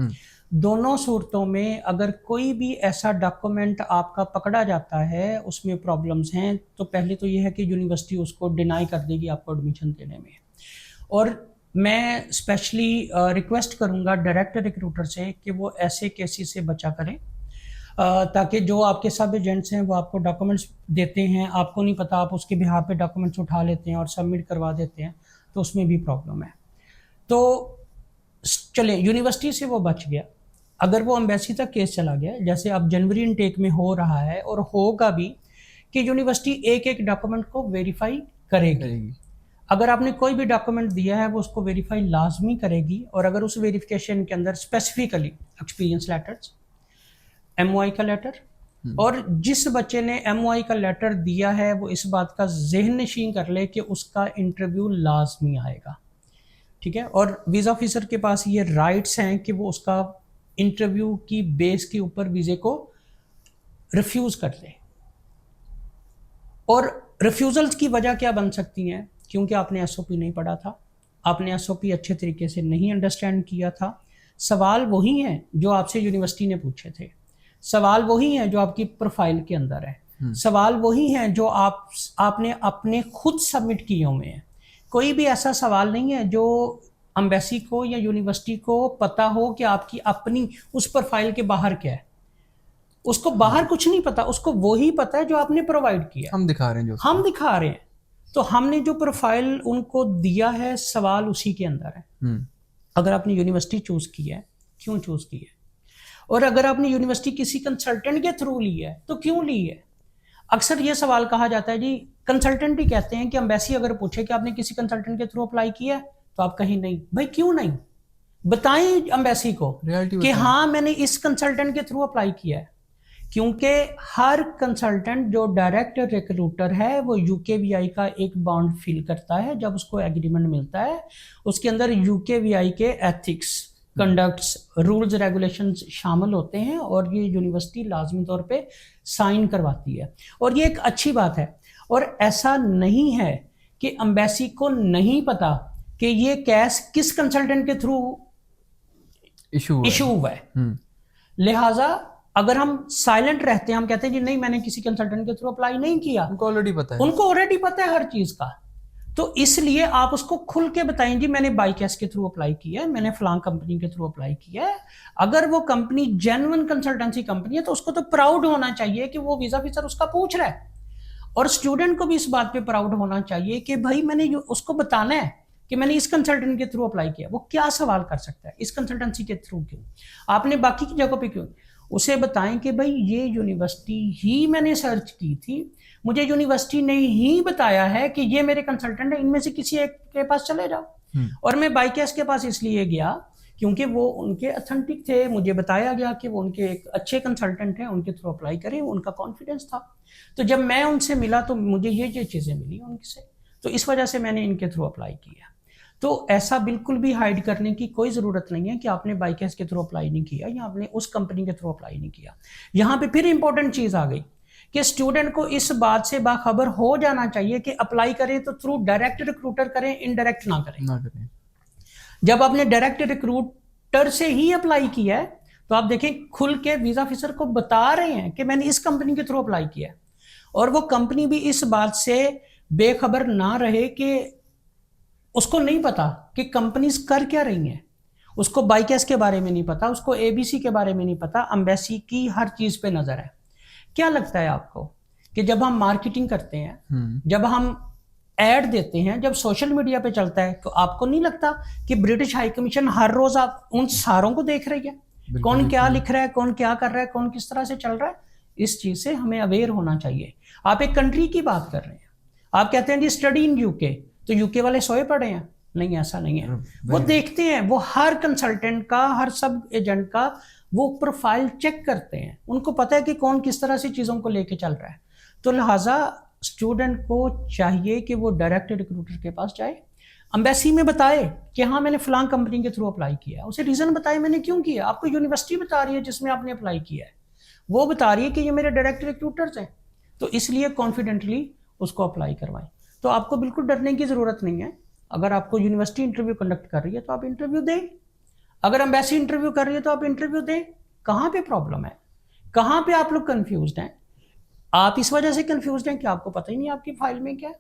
दोनों सूरतों में अगर कोई भी ऐसा डॉक्यूमेंट आपका पकड़ा जाता है, उसमें प्रॉब्लम्स हैं, तो पहले तो ये है कि यूनिवर्सिटी उसको डिनाई कर देगी आपको एडमिशन देने में। और मैं स्पेशली रिक्वेस्ट करूंगा डायरेक्ट रिक्रूटर से कि वो ऐसे केसेस से बचा करें, ताकि जो आपके सब एजेंट्स हैं वो आपको डॉक्यूमेंट्स देते हैं, आपको नहीं पता, आप उसके बिहाफ पे डॉक्यूमेंट्स उठा लेते हैं और सबमिट करवा देते हैं, तो उसमें भी प्रॉब्लम है। तो चले यूनिवर्सिटी से वो बच गया। अगर वो एम्बेसी तक केस चला गया, जैसे अब जनवरी इनटेक में हो रहा है और होगा भी, कि यूनिवर्सिटी एक एक डॉक्यूमेंट को वेरीफाई करेगी। अगर आपने कोई भी डॉक्यूमेंट दिया है वो उसको वेरीफाई लाजमी करेगी, और अगर उस वेरिफिकेशन के अंदर स्पेसिफिकली एक्सपीरियंस लेटर्स, MOI का लेटर, और जिस बच्चे ने MOI का लेटर दिया है वो इस बात का जहन नशीन कर ले कि उसका इंटरव्यू लाजमी आएगा। ठीक है, और वीज़ा ऑफिसर के पास ये राइट्स हैं कि वो उसका इंटरव्यू की बेस के ऊपर वीज़े को रिफ्यूज़ कर दे। और रिफ्यूज़ल्स की वजह क्या बन सकती हैं? क्योंकि आपने SOP नहीं पढ़ा था, आपने SOP अच्छे तरीके से नहीं अंडरस्टैंड किया था। सवाल वही हैं जो आपसे यूनिवर्सिटी ने पूछे थे, सवाल वही हैं जो आपकी प्रोफाइल के अंदर है, सवाल वही हैं जो आपने अपने खुद सबमिट किए हुए हैं। कोई भी ऐसा सवाल नहीं है जो एम्बेसी को या यूनिवर्सिटी को पता हो कि आपकी अपनी उस प्रोफाइल के बाहर क्या है। उसको बाहर कुछ नहीं पता, उसको वही पता है जो आपने प्रोवाइड किया। हम दिखा रहे हैं, जो हम दिखा रहे हैं, तो हमने जो प्रोफाइल उनको दिया है, सवाल उसी के अंदर है। अगर आपने यूनिवर्सिटी चूज की है, क्यों चूज की है? और अगर आपने यूनिवर्सिटी किसी कंसल्टेंट के थ्रू ली है तो क्यों ली है? अक्सर ये सवाल कहा जाता है जी, कंसल्टेंट ही कहते हैं कि एम्बेसी अगर पूछे कि आपने किसी कंसल्टेंट के थ्रू अप्लाई किया है, तो आप कहीं नहीं। भाई क्यों नहीं? बताएं एम्बेसी को कि हाँ मैंने इस कंसल्टेंट के थ्रू अप्लाई किया है। क्योंकि हर कंसल्टेंट जो डायरेक्ट रिक्रूटर है वो UKVI का एक बॉन्ड फिल करता है। जब उसको एग्रीमेंट मिलता है, उसके अंदर UKVI के एथिक्स, कंडक्ट्स, रूल्स, रेगुलेशंस शामिल होते हैं, और ये यूनिवर्सिटी लाजमी तौर पे साइन करवाती है। और ये एक अच्छी बात है। और ऐसा नहीं है कि एम्बेसी को नहीं पता कि ये केस किस कंसल्टेंट के थ्रू इशू हुआ है। लिहाजा अगर हम साइलेंट रहते हैं, हम कहते हैं जी नहीं मैंने किसी कंसल्टेंट के थ्रू अप्लाई नहीं किया, उनको ऑलरेडी पता है, उनको ऑलरेडी पता है हर चीज का। तो इसलिए आप उसको खुल के बताएं जी मैंने बाइकेस के थ्रू अप्लाई किया है, मैंने फलां कंपनी के थ्रू अप्लाई किया है। अगर वो कंपनी जेन्युइन कंसल्टेंसी कंपनी है तो उसको तो प्राउड होना चाहिए कि वो वीजा ऑफिसर उसका पूछ रहा है, और स्टूडेंट को भी इस बात पे प्राउड होना चाहिए कि भाई मैंने उसको बताना है कि मैंने इस कंसल्टेंट के थ्रू अप्लाई किया। वो क्या सवाल कर सकता है, इस कंसल्टेंसी के थ्रू क्यों, आपने बाकी की जगह पे क्यों। उसे बताएं कि भाई ये यूनिवर्सिटी ही मैंने सर्च की थी, मुझे यूनिवर्सिटी ने ही बताया है कि ये मेरे कंसल्टेंट है, इनमें से किसी एक के पास चले जाओ। और मैं बाइकेस के पास इसलिए गया क्योंकि वो उनके अथेंटिक थे, मुझे बताया गया कि वो उनके एक अच्छे कंसल्टेंट हैं, उनके थ्रू अप्लाई करें, उनका कॉन्फिडेंस था। तो जब मैं उनसे मिला तो मुझे ये चीज़ें मिली उनसे, तो इस वजह से मैंने इनके थ्रू अप्लाई किया। तो ऐसा बिल्कुल भी हाइड करने की कोई ज़रूरत नहीं है कि आपने बाइकेस के थ्रू अप्लाई नहीं किया या आपने उस कंपनी के थ्रू अप्लाई नहीं किया। यहाँ पे फिर इंपॉर्टेंट चीज़ आ गई कि स्टूडेंट को इस बात से बाखबर हो जाना चाहिए कि अप्लाई करें तो थ्रू डायरेक्ट रिक्रूटर करें, इनडायरेक्ट ना करें। जब आपने डायरेक्ट रिक्रूटर से ही अप्लाई किया है तो आप देखें खुल के वीजा ऑफिसर को बता रहे हैं कि मैंने इस कंपनी के थ्रू अप्लाई किया है, और वो कंपनी भी इस बात से बेखबर ना रहे कि उसको नहीं पता कि कंपनीज कर क्या रही हैं, उसको बाइकेस के बारे में नहीं पता, उसको एबीसी के बारे में नहीं पता, एम्बेसी की हर चीज पे नजर है। क्या लगता है आपको कि जब हम मार्केटिंग करते हैं, जब हम ऐड देते हैं, जब सोशल मीडिया पे चलता है, तो आपको नहीं लगता कि ब्रिटिश हाई कमीशन हर रोज आप उन सारों को देख रही है, कौन क्या लिख रहा है, कौन क्या कर रहा है, कौन किस तरह से चल रहा है। इस चीज से हमें अवेयर होना चाहिए। आप एक कंट्री की बात कर रहे हैं, आप कहते हैं जी स्टडी इन यूके, तो यूके वाले सोए पड़े हैं, नहीं ऐसा नहीं है। वो देखते हैं, वो हर कंसल्टेंट का, हर सब एजेंट का वो प्रोफाइल चेक करते हैं, उनको पता है कि कौन किस तरह से चीज़ों को लेके चल रहा है। तो लिहाजा स्टूडेंट को चाहिए कि वो डायरेक्ट रिक्रूटर के पास जाए, एम्बेसी में बताए कि हाँ मैंने फलां कंपनी के थ्रू अप्लाई किया, उसे रीज़न बताए मैंने क्यों किया। आपको यूनिवर्सिटी बता रही है जिसमें आपने अप्लाई किया है, वो बता रही है कि ये मेरे डायरेक्ट रिक्रूटर्स हैं, तो इसलिए कॉन्फिडेंटली उसको अप्लाई करवाएं। तो आपको बिल्कुल डरने की ज़रूरत नहीं है। अगर आपको यूनिवर्सिटी इंटरव्यू कंडक्ट कर रही है तो आप इंटरव्यू दें, अगर एम्बेसी इंटरव्यू कर रही है तो आप इंटरव्यू दें। कहाँ पे प्रॉब्लम है, कहाँ पे आप लोग कंफ्यूज्ड हैं? आप इस वजह से कंफ्यूज्ड हैं कि आपको पता ही नहीं आपकी फाइल में क्या है।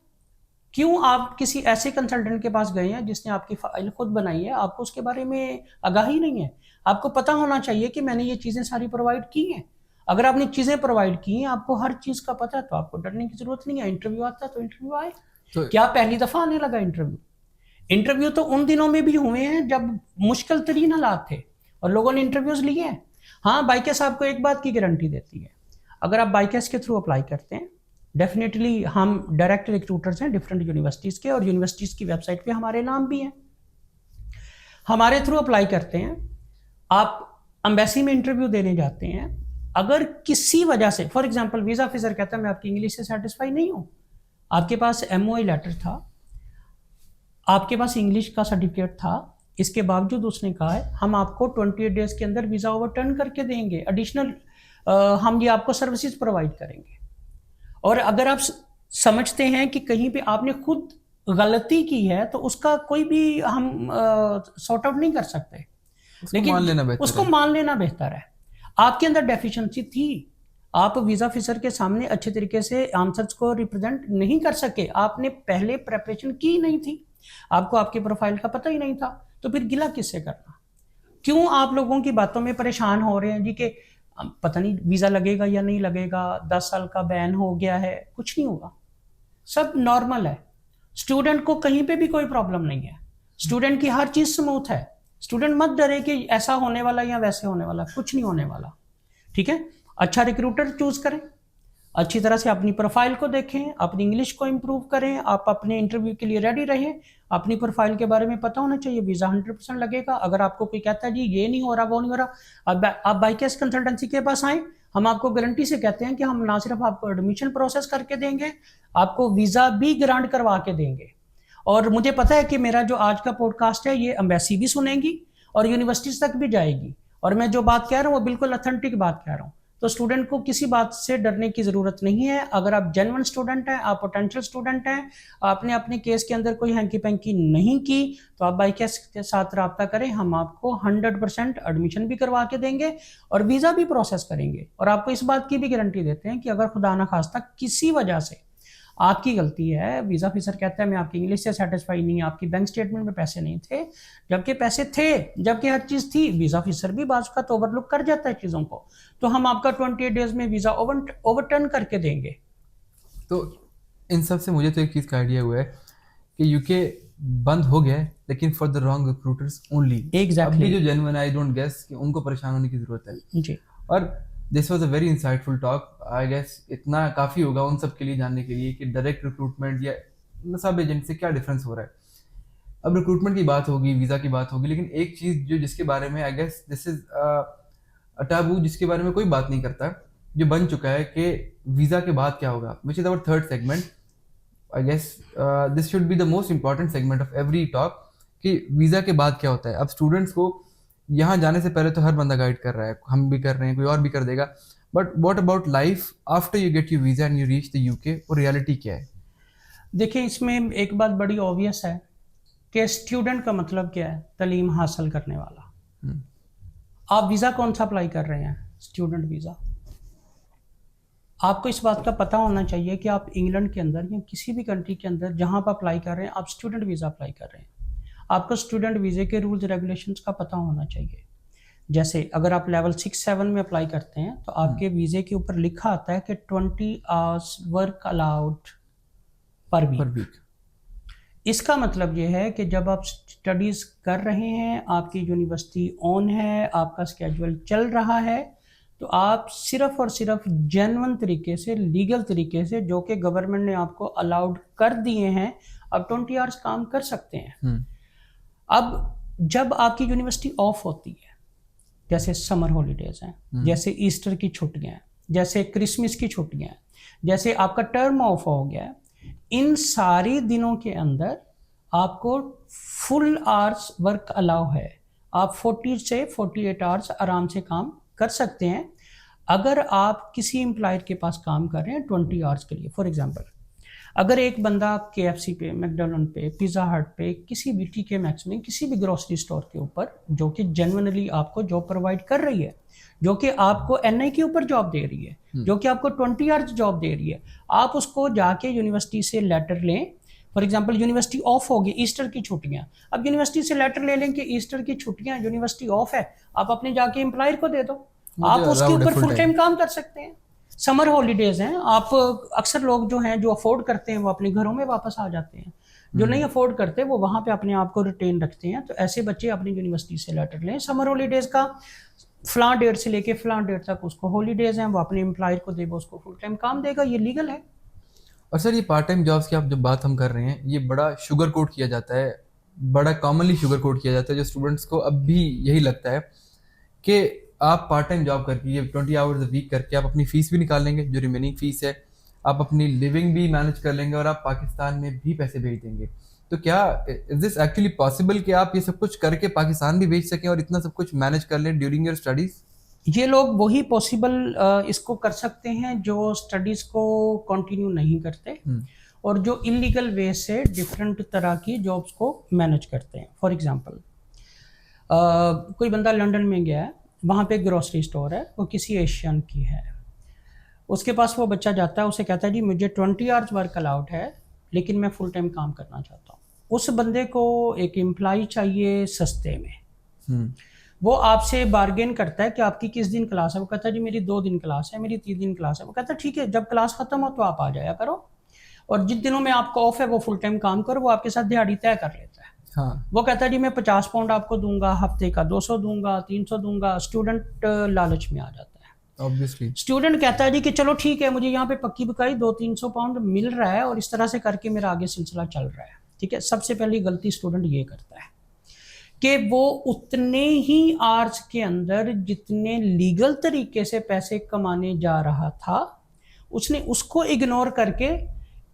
क्यों आप किसी ऐसे कंसल्टेंट के पास गए हैं जिसने आपकी फाइल खुद बनाई है, आपको उसके बारे में आगाही नहीं है। आपको पता होना चाहिए कि मैंने ये चीज़ें सारी प्रोवाइड की हैं। अगर आपने चीज़ें प्रोवाइड की हैं, आपको हर चीज़ का पता है, तो आपको डरने की जरूरत नहीं है। इंटरव्यू आता है तो इंटरव्यू आए। तो क्या पहली दफ़ा आने लगा इंटरव्यू? इंटरव्यू तो उन दिनों में भी हुए हैं जब मुश्किल तरीन हालात थे और लोगों ने इंटरव्यूज लिए हैं। हाँ, बाइकेस आपको एक बात की गारंटी देती है, अगर आप बाइकेस के थ्रू अप्लाई करते हैं, डेफिनेटली हम डायरेक्ट रिक्रूटर्स हैं डिफरेंट यूनिवर्सिटीज़ के, और यूनिवर्सिटीज़ की वेबसाइट पे हमारे नाम भी हैं, हमारे थ्रू अप्लाई करते हैं। आप एम्बेसी में इंटरव्यू देने जाते हैं, अगर किसी वजह से फॉर एग्जांपल वीज़ा ऑफिसर कहता है मैं आपकी इंग्लिश से सेटिस्फाई नहीं हूँ, आपके पास MOI लेटर था, आपके पास इंग्लिश का सर्टिफिकेट था, इसके बावजूद उसने कहा है हम आपको 28 डेज के अंदर वीज़ा ओवरटर्न करके देंगे, एडिशनल हम ये आपको सर्विसेज प्रोवाइड करेंगे। और अगर आप समझते हैं कि कहीं पे आपने खुद गलती की है तो उसका कोई भी हम सॉर्ट आउट नहीं कर सकते, लेकिन उसको मान लेना बेहतर है। आपके अंदर डेफिशिएंसी थी, आप वीज़ा ऑफिसर के सामने अच्छे तरीके से आंसर्स को रिप्रेजेंट नहीं कर सके, आपने पहले प्रेपरेशन की नहीं थी, आपको आपके प्रोफाइल का पता ही नहीं था, तो फिर गिला किससे करना? क्यों आप लोगों की बातों में परेशान हो रहे हैं जी कि पता नहीं वीज़ा लगेगा या नहीं लगेगा, 10 साल का बैन हो गया है? कुछ नहीं होगा, सब नॉर्मल है। स्टूडेंट को कहीं पे भी कोई प्रॉब्लम नहीं है, स्टूडेंट की हर चीज़ स्मूथ है। स्टूडेंट मत डरे कि ऐसा होने वाला या वैसे होने वाला, कुछ नहीं होने वाला। ठीक है, अच्छा रिक्रूटर चूज करें, अच्छी तरह से अपनी प्रोफाइल को देखें, अपनी इंग्लिश को इम्प्रूव करें, आप अपने इंटरव्यू के लिए रेडी रहें। अपनी प्रोफाइल के बारे में पता होना चाहिए, वीज़ा 100% लगेगा। अगर आपको कोई कहता है जी ये नहीं हो रहा वो नहीं हो रहा, आप बाइकेस कंसल्टेंसी के पास आएँ, हम आपको गारंटी से कहते हैं कि हम ना सिर्फ आपको एडमिशन प्रोसेस करके देंगे, आपको वीज़ा भी ग्रांट करवा के देंगे। और मुझे पता है कि मेरा जो आज का पॉडकास्ट है ये एम्बेसी भी सुनेगी और यूनिवर्सिटीज़ तक भी जाएगी, और मैं जो बात कह रहा हूँ वो बिल्कुल ऑथेंटिक बात कह रहा हूँ। तो स्टूडेंट को किसी बात से डरने की ज़रूरत नहीं है। अगर आप जेन्युइन स्टूडेंट हैं, आप पोटेंशियल स्टूडेंट हैं, आपने अपने केस के अंदर कोई हैंकी पैंकी नहीं की, तो आप बाईकेस के साथ रब्ता करें, हम आपको 100% एडमिशन भी करवा के देंगे और वीज़ा भी प्रोसेस करेंगे। और आपको इस बात की भी गारंटी देते हैं कि अगर खुदा न खास्ता किसी वजह से आपकी गलती है, वीज़ा ऑफिसर कहता है मैं आपकी इंग्लिश से सेटिस्फाई नहीं, आपकी बैंक स्टेटमेंट में पैसे नहीं थे, जबकि पैसे थे, जबकि हर चीज़ थी, वीज़ा ऑफिसर भी बाज़ का ओवरलुक कर जाता है चीज़ों को, तो हम आपका 28 डेज में वीज़ा ओवरटर्न करके देंगे। तो इन सब से मुझे तो एक चीज़ का आइडिया हुआ है कि यूके बंद हो गया है, लेकिन for the wrong recruiters only. Exactly. अभी जो जेन्युइन आई डोंट गेस कि उनको परेशान होने की जरूरत है। जी। और this was a very insightful talk. I guess इतना काफ़ी होगा उन सब के लिए जानने के लिए कि डायरेक्ट रिक्रूटमेंट या सब एजेंट से क्या डिफरेंस हो रहा है। अब रिक्रूटमेंट की बात होगी, वीज़ा की बात होगी, लेकिन एक चीज़ जो जिसके बारे में आई गेस दिस इज अटाबू, जिसके बारे में कोई बात नहीं करता, जो बन चुका है कि वीज़ा के बाद क्या होगा, which is our third segment. I guess this should be the most important segment of every talk कि वीज़ा के बाद क्या होता है। अब स्टूडेंट्स को यहाँ जाने से पहले तो हर बंदा गाइड कर रहा है, हम भी कर रहे हैं, कोई और भी कर देगा, but what about life after you get your visa and you reach the UK, वो रियलिटी क्या है? देखिए, इसमें एक बात बड़ी ऑब्वियस है कि स्टूडेंट का मतलब क्या है, तालीम हासिल करने वाला। आप वीज़ा कौन सा अप्लाई कर रहे हैं? Student visa. आपको इस बात का पता होना चाहिए कि आप इंग्लैंड के अंदर या किसी भी कंट्री के अंदर जहां आप अप्लाई कर रहे हैं, आप स्टूडेंट वीज़ा अप्लाई कर रहे हैं, आपको स्टूडेंट वीज़े के रूल्स रेगुलेशंस का पता होना चाहिए। जैसे अगर आप लेवल 6-7 में अप्लाई करते हैं तो आपके वीज़े के ऊपर लिखा आता है कि 20 hours work allowed per week. इसका मतलब ये है कि जब आप स्टडीज़ कर रहे हैं, आपकी यूनिवर्सिटी ऑन है, आपका स्केड्यूल चल रहा है, तो आप सिर्फ और सिर्फ जेन्युइन तरीके से, लीगल तरीके से, जो कि गवर्नमेंट ने आपको अलाउड कर दिए हैं, आप 20 आवर्स काम कर सकते हैं। अब जब आपकी यूनिवर्सिटी ऑफ होती है, जैसे समर हॉलीडेज हैं, जैसे ईस्टर की छुट्टियां हैं, जैसे क्रिसमस की छुट्टियां हैं, जैसे आपका टर्म ऑफ हो गया है, इन सारी दिनों के अंदर आपको फुल आवर्स वर्क अलाउ है। आप 40 से 48 आवर्स आराम से काम कर सकते हैं अगर आप किसी एम्प्लॉयर के पास काम कर रहे हैं 20 आवर्स के लिए। फॉर एग्जांपल, अगर एक बंदा KFC पे, मैकडोनल्ड पे, पिज़्ज़ा हट पे, किसी भी TK मैक्स में, किसी भी ग्रोसरी स्टोर के ऊपर, जो कि जेन्युइनली आपको जॉब प्रोवाइड कर रही है, जो कि आपको NI के ऊपर जॉब दे रही है, जो कि आपको 20 आवर्स जॉब दे रही है, आप उसको जाके यूनिवर्सिटी से लेटर लें। फॉर एग्जाम्पल, यूनिवर्सिटी ऑफ होगी, ईस्टर की छुट्टियां, अब यूनिवर्सिटी से लेटर ले लें कि ईस्टर की छुट्टियां, यूनिवर्सिटी ऑफ है, आप अपने जाके एम्प्लॉयर को दे दो, आप उसके ऊपर फुल टाइम काम कर सकते हैं। समर हॉलीडेज हैं, आप अक्सर लोग जो हैं, जो अफोर्ड करते हैं, वो अपने घरों में वापस आ जाते हैं, जो नहीं अफोर्ड करते वो वहाँ पे अपने आप को रिटेन रखते हैं। तो ऐसे बच्चे अपनी यूनिवर्सिटी से लेटर लें, समर हॉलीडेज का फलां डेट से लेके फलां डेट तक उसको हॉलीडेज हैं, वो अपने एम्प्लॉयर को दे, वो उसको फुल टाइम काम देगा, ये लीगल है। और सर, ये पार्ट टाइम जॉब्स की आप जब बात हम कर रहे हैं, ये बड़ा शुगर कोट किया जाता है, बड़ा कॉमनली शुगर कोट किया जाता है, जो स्टूडेंट्स को अब भी यही लगता है कि आप पार्ट टाइम जॉब करके, ये 20 आवर्स अ वीक करके आप अपनी फीस भी निकाल लेंगे, जो रिमेनिंग फीस है, आप अपनी लिविंग भी मैनेज कर लेंगे और आप पाकिस्तान में भी पैसे भेज देंगे। तो क्या इज दिस एक्चुअली पॉसिबल कि आप ये सब कुछ करके पाकिस्तान भी भेज सकें और इतना सब कुछ मैनेज कर लें ड्यूरिंग योर स्टडीज? ये लोग वही पॉसिबल इसको कर सकते हैं जो स्टडीज़ को कंटिन्यू नहीं करते और जो इलीगल वे से डिफरेंट तरह की जॉब्स को मैनेज करते हैं। फॉर एग्जांपल, कोई बंदा लंदन में गया है, वहाँ पे ग्रोसरी स्टोर है, वो किसी एशियन की है, उसके पास वो बच्चा जाता है, उसे कहता है जी मुझे 20 आवर्स वर्क अलाउड है, लेकिन मैं फुल टाइम काम करना चाहता हूँ। उस बंदे को एक एम्प्लॉय चाहिए सस्ते में। वो आपसे बार्गेन करता है कि आपकी किस दिन क्लास है, वो कहता है जी मेरी 2 दिन क्लास है, मेरी 3 दिन क्लास है। वो कहता है ठीक है, जब क्लास खत्म हो तो आप आ जाया करो, और जिन दिनों में आपको ऑफ है वो फुल टाइम काम करो। वो आपके साथ दिहाड़ी तय कर लेता है। हाँ। वो कहता है जी मैं 50 पाउंड आपको दूंगा, हफ्ते का 200 दूंगा, 300 दूंगा। स्टूडेंट लालच में आ जाता है। ऑब्वियसली स्टूडेंट कहता है जी कि चलो ठीक है, मुझे यहाँ पे पक्की बकाई 200-300 पाउंड मिल रहा है और इस तरह से करके मेरा आगे सिलसिला चल रहा है। ठीक है, सबसे पहली गलती स्टूडेंट ये करता है कि वो उतने ही आवर्स के अंदर जितने लीगल तरीके से पैसे कमाने जा रहा था, उसने उसको इग्नोर करके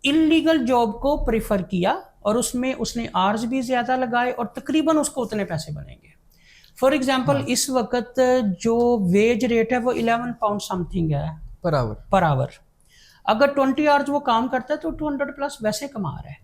इलीगल जॉब को प्रेफर किया और उसमें उसने आवर्स भी ज़्यादा लगाए और तकरीबन उसको उतने पैसे बनेंगे। फॉर एग्जाम्पल इस वक्त जो वेज रेट है वो 11 पाउंड समथिंग है पर आवर। अगर 20 आवर्स वो काम करता है तो 200 प्लस वैसे कमा रहा है।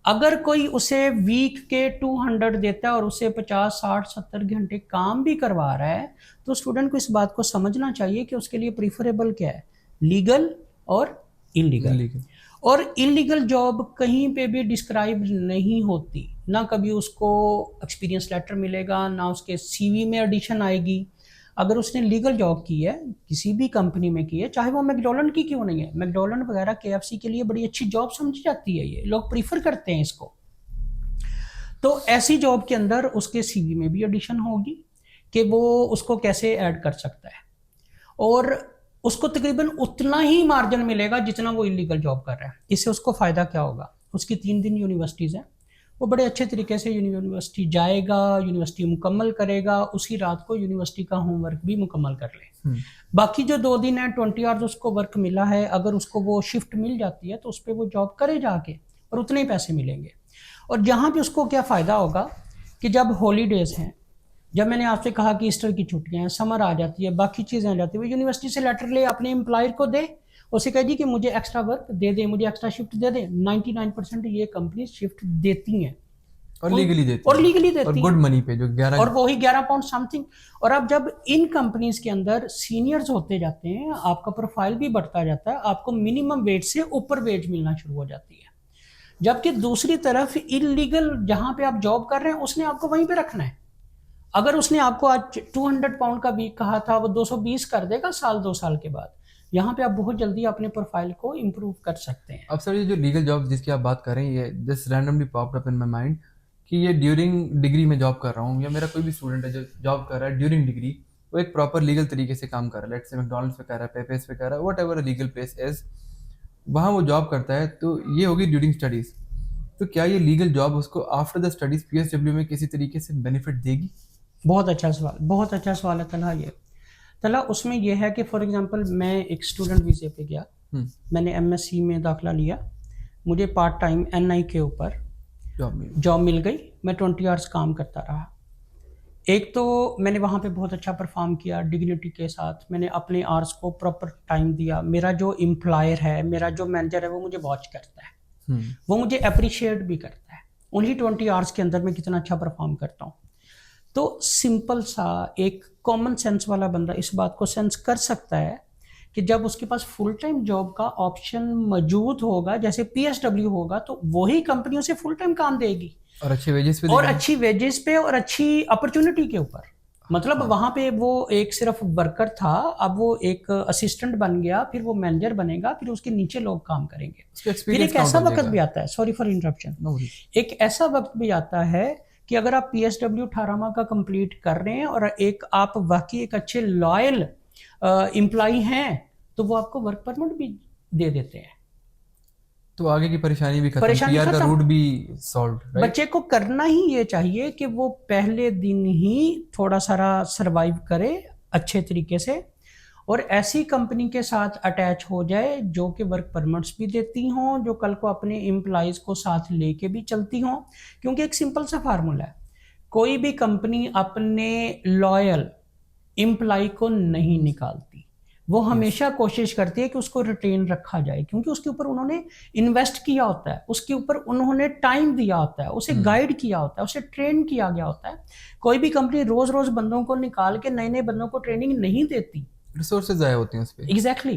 अगर कोई उसे वीक के 200 देता है और उसे 50 60 70 घंटे काम भी करवा रहा है, तो स्टूडेंट को इस बात को समझना चाहिए कि उसके लिए प्रीफरेबल क्या है, लीगल और इलीगल। और इलीगल जॉब कहीं पे भी डिस्क्राइब नहीं होती, ना कभी उसको एक्सपीरियंस लेटर मिलेगा, ना उसके सीवी में एडिशन आएगी। अगर उसने लीगल जॉब की है, किसी भी कंपनी में की है, चाहे वो मैकडोनल्ड की क्यों नहीं है, मैकडोनल्ड वगैरह केएफसी के लिए बड़ी अच्छी जॉब समझी जाती है, ये लोग प्रीफर करते हैं इसको। तो ऐसी जॉब के अंदर उसके सीवी में भी एडिशन होगी कि वो उसको कैसे ऐड कर सकता है, और उसको तकरीबन उतना ही मार्जिन मिलेगा जितना वो इलीगल जॉब कर रहा है। इससे उसको फायदा क्या होगा, उसकी 3 दिन यूनिवर्सिटीज़ हैं, वो बड़े अच्छे तरीके से यूनिवर्सिटी जाएगा, यूनिवर्सिटी मुकम्मल करेगा, उसी रात को यूनिवर्सिटी का होमवर्क भी मुकम्मल कर ले। बाकी जो 2 दिन है 20 आवर्स उसको वर्क मिला है, अगर उसको वो शिफ्ट मिल जाती है तो उस पर वो जॉब करे जाके, और उतने ही पैसे मिलेंगे। और जहाँ पे उसको क्या फ़ायदा होगा कि जब हॉलीडेज़ हैं, जब मैंने आपसे कहा कि ईस्टर की छुट्टियां हैं, समर आ जाती है, बाकी चीज़ें आ जाती है, वो यूनिवर्सिटी से लेटर ले अपने एम्प्लॉयर को दे, उसे कह दी कि मुझे एक्स्ट्रा वर्क दे दे, मुझे एक्स्ट्रा शिफ्ट दे दे। 99% ये कंपनी शिफ्ट देती हैं और लीगली देती है और गुड मनी पे, जो 11, और वही 11 पाउंड समथिंग। और अब जब इन कंपनीज के अंदर सीनियर्स होते जाते हैं, आपका प्रोफाइल भी बढ़ता जाता है, आपको मिनिमम वेज से ऊपर वेज मिलना शुरू हो जाती है। जबकि दूसरी तरफ इलीगल जहां पे आप जॉब कर रहे हैं, उसने आपको वहीं पे रखना है। अगर उसने आपको आज 200 पाउंड का वीक कहा था, वो 220 कर देगा साल 2 साल के बाद। यहाँ पे आप बहुत जल्दी अपने प्रोफाइल को इम्प्रूव कर सकते हैं। अब सर ये जो लीगल जॉब जिसकी आप बात कर रहे हैं, ये this randomly popped up in my mind कि ये ड्यूरिंग डिग्री में जॉब कर रहा हूँ, या मेरा कोई भी स्टूडेंट है जो जॉब कर रहा है ड्यूरिंग डिग्री, वो एक प्रॉपर लीगल तरीके से काम कर रहा है, लेट्स से मैकडॉनल्ड्स पे कर रहा है, पेपेस पे कर रहा है, what ever legal place is, वहाँ वो जॉब करता है, तो ये होगी ड्यूरिंग स्टडीज़। तो क्या ये लीगल जॉब उसको आफ्टर द स्टडीज़ पीएसडब्ल्यू में किसी तरीके से बेनिफिट देगी? बहुत अच्छा सवाल, बहुत अच्छा सवाल है तलहा। ये तलहा उसमें यह है कि फॉर एग्जांपल मैं एक स्टूडेंट वीज़े पे गया, मैंने एमएससी में दाखिला लिया, मुझे पार्ट टाइम एनआई के ऊपर जॉब मिल गई, मैं 20 आवर्स काम करता रहा। एक तो मैंने वहाँ पे बहुत अच्छा परफॉर्म किया डिग्निटी के साथ, मैंने अपने आवर्स को प्रॉपर टाइम दिया, मेरा जो एम्प्लॉयर है, मेरा जो मैनेजर है, वो मुझे वॉच करता है, वो मुझे अप्रिशिएट भी करता है उन्हीं 20 आवर्स के अंदर मैं कितना अच्छा परफॉर्म करता हूँ। तो सिंपल सा एक कॉमन सेंस वाला बंदा इस बात को सेंस कर सकता है कि जब उसके पास फुल टाइम जॉब का ऑप्शन मौजूद होगा, जैसे पीएसडब्ल्यू होगा, तो वही कंपनी उसे फुल टाइम काम देगी और अच्छी वेजेस पे, और अच्छी वेजेस पे और अच्छी अपॉर्चुनिटी के ऊपर। मतलब वहां पे वो एक सिर्फ वर्कर था, अब वो एक असिस्टेंट बन गया, फिर वो मैनेजर बनेगा, फिर उसके नीचे लोग काम करेंगे। फिर एक ऐसा वक्त भी आता है, सॉरी फॉर इंटरप्शन, एक ऐसा वक्त भी आता है कि अगर आप पीएसडब्ल्यू 18 माह का कंप्लीट कर रहे हैं और एक आप वाकई एक अच्छे लॉयल एम्प्लॉय हैं, तो वो आपको वर्क परमिट भी दे देते हैं, तो आगे की परेशानी भी खत्म, पीआर का रूट भी सॉल्व, राइट? बच्चे को करना ही ये चाहिए कि वो पहले दिन ही थोड़ा सारा सरवाइव करे अच्छे तरीके से, और ऐसी कंपनी के साथ अटैच हो जाए जो कि वर्क परमिट्स भी देती हों, जो कल को अपने एम्प्लॉयज़ को साथ लेके भी चलती हों। क्योंकि एक सिंपल सा फार्मूला है, कोई भी कंपनी अपने लॉयल एम्प्लॉय को नहीं निकालती, वो हमेशा कोशिश करती है कि उसको रिटेन रखा जाए, क्योंकि उसके ऊपर उन्होंने इन्वेस्ट किया होता है, उसके ऊपर उन्होंने टाइम दिया होता है, उसे गाइड किया होता है, उसे ट्रेन किया गया होता है। कोई भी कंपनी रोज रोज बंदों को निकाल के नए नए बंदों को ट्रेनिंग नहीं देती, रिसोर्सेज ज़ाया होते हैं उस पे। एग्जैक्टली।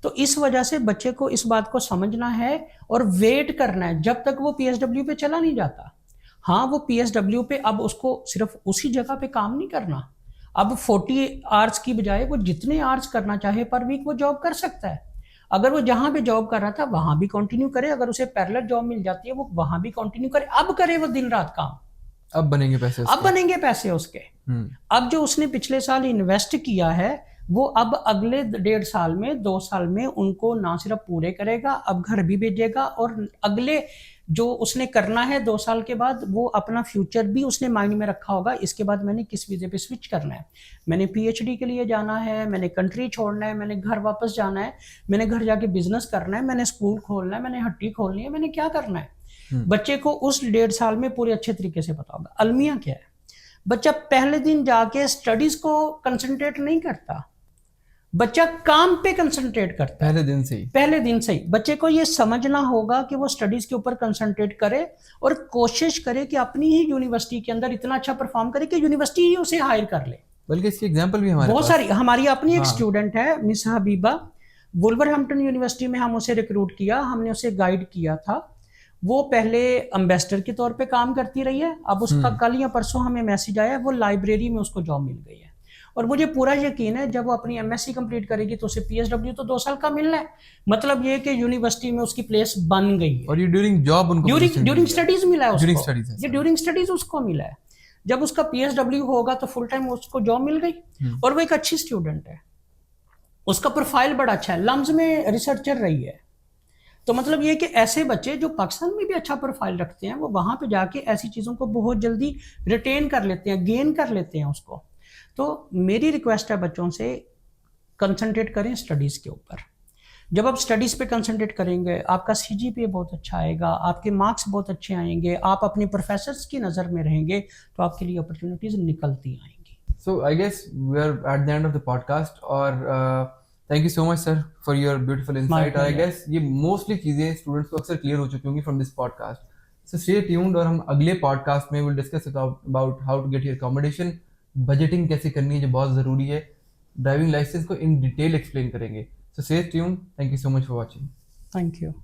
तो इस वजह से बच्चे को इस बात को समझना है और वेट करना है जब तक वो पीएसडब्ल्यू पे चला नहीं जाता। हाँ, वो पीएसडब्ल्यू पे अब उसको सिर्फ उसी जगह पे काम नहीं करना, अब 40 आवर्स की बजाय वो जितने आवर्स करना चाहे पर वीक वो जॉब कर सकता है। अगर वो जहां पे जॉब कर रहा था वहां भी कंटिन्यू करे, अगर उसे पैरेलल जॉब मिल जाती है वो वहां भी कंटिन्यू करे, अब करे वो दिन रात काम, अब बनेंगे पैसे उसके। अब बनेंगे पैसे उसके। अब जो उसने पिछले साल इन्वेस्ट किया है वो अब अगले 1.5 साल में 2 साल में उनको ना सिर्फ पूरे करेगा, अब घर भी भेजेगा, और अगले जो उसने करना है 2 साल के बाद वो अपना फ्यूचर भी उसने माइंड में रखा होगा, इसके बाद मैंने किस वीज़े पे स्विच करना है, मैंने पीएचडी के लिए जाना है, मैंने कंट्री छोड़ना है, मैंने घर वापस जाना है, मैंने घर जाके बिजनेस करना है, मैंने स्कूल खोलना है, मैंने हट्टी खोलनी है, मैंने क्या करना है। बच्चे को उस 1.5 साल में पूरे अच्छे तरीके से पता होगा। अलमिया क्या है, बच्चा पहले दिन जाके स्टडीज को कंसंट्रेट नहीं करता, बच्चा काम पे कंसंट्रेट करता है पहले दिन से ही। पहले दिन से ही। बच्चे को ये समझना होगा कि वो स्टडीज के ऊपर कंसंट्रेट करे और कोशिश करे कि अपनी ही यूनिवर्सिटी के अंदर इतना अच्छा परफॉर्म करे कि यूनिवर्सिटी ही उसे हायर कर ले। बल्कि इसकी एग्जांपल भी हमारे बहुत पास सारी, हमारी अपनी एक हाँ। स्टूडेंट है मिस हबीबा, वुल्वरहैम्पटन यूनिवर्सिटी में हम उसे रिक्रूट किया, हमने उसे गाइड किया था। वो पहले एम्बेसडर के तौर पे काम करती रही है, अब उसका कल या परसों हमें मैसेज आया वो लाइब्रेरी में उसको जॉब मिल गई है। और मुझे पूरा यकीन है जब वो अपनी एमएससी कंप्लीट करेगी तो उसे पीएसडब्ल्यू तो 2 साल का मिलना है, मतलब ये कि यूनिवर्सिटी में उसकी प्लेस बन गई है। और ये ड्यूरिंग जॉब उनको ड्यूरिंग स्टडीज मिला है उसको, ड्यूरिंग स्टडीज है ये ड्यूरिंग स्टडीज उसको मिला है। जब उसका पीएसडब्ल्यू होगा तो फुल टाइम उसको जॉब मिल गई और वो एक अच्छी स्टूडेंट है, उसका प्रोफाइल बड़ा अच्छा है, लम्स में रिसर्चर रही है। तो मतलब ये कि ऐसे बच्चे जो पाकिस्तान में भी अच्छा प्रोफाइल रखते हैं वो वहां पे जाके ऐसी चीज़ों को बहुत जल्दी रिटेन कर लेते हैं, गेन कर लेते हैं उसको। तो मेरी रिक्वेस्ट है बच्चों से, कंसंट्रेट करें स्टडीज़ के ऊपर। जब आप स्टडीज़ पे कंसंट्रेट करेंगे आपका सीजीपीए बहुत अच्छा आएगा, आपके मार्क्स बहुत अच्छे आएंगे, आप अपने प्रोफेसर्स की नज़र में रहेंगे, तो आपके लिए अपॉर्चुनिटीज़ निकलती आएंगी। So I guess we are at the end of the podcast और thank you so much sir for your beautiful insight। और I guess ये mostly चीज़ें students को अक्सर clear हो चुकी होंगी from this podcast। So stay tuned और हम अगले podcast में will discuss about how to get your accommodation, budgeting कैसे करनी है जो बहुत ज़रूरी है, driving license को in detail explain करेंगे। So stay tuned। Thank you so much for watching। Thank you.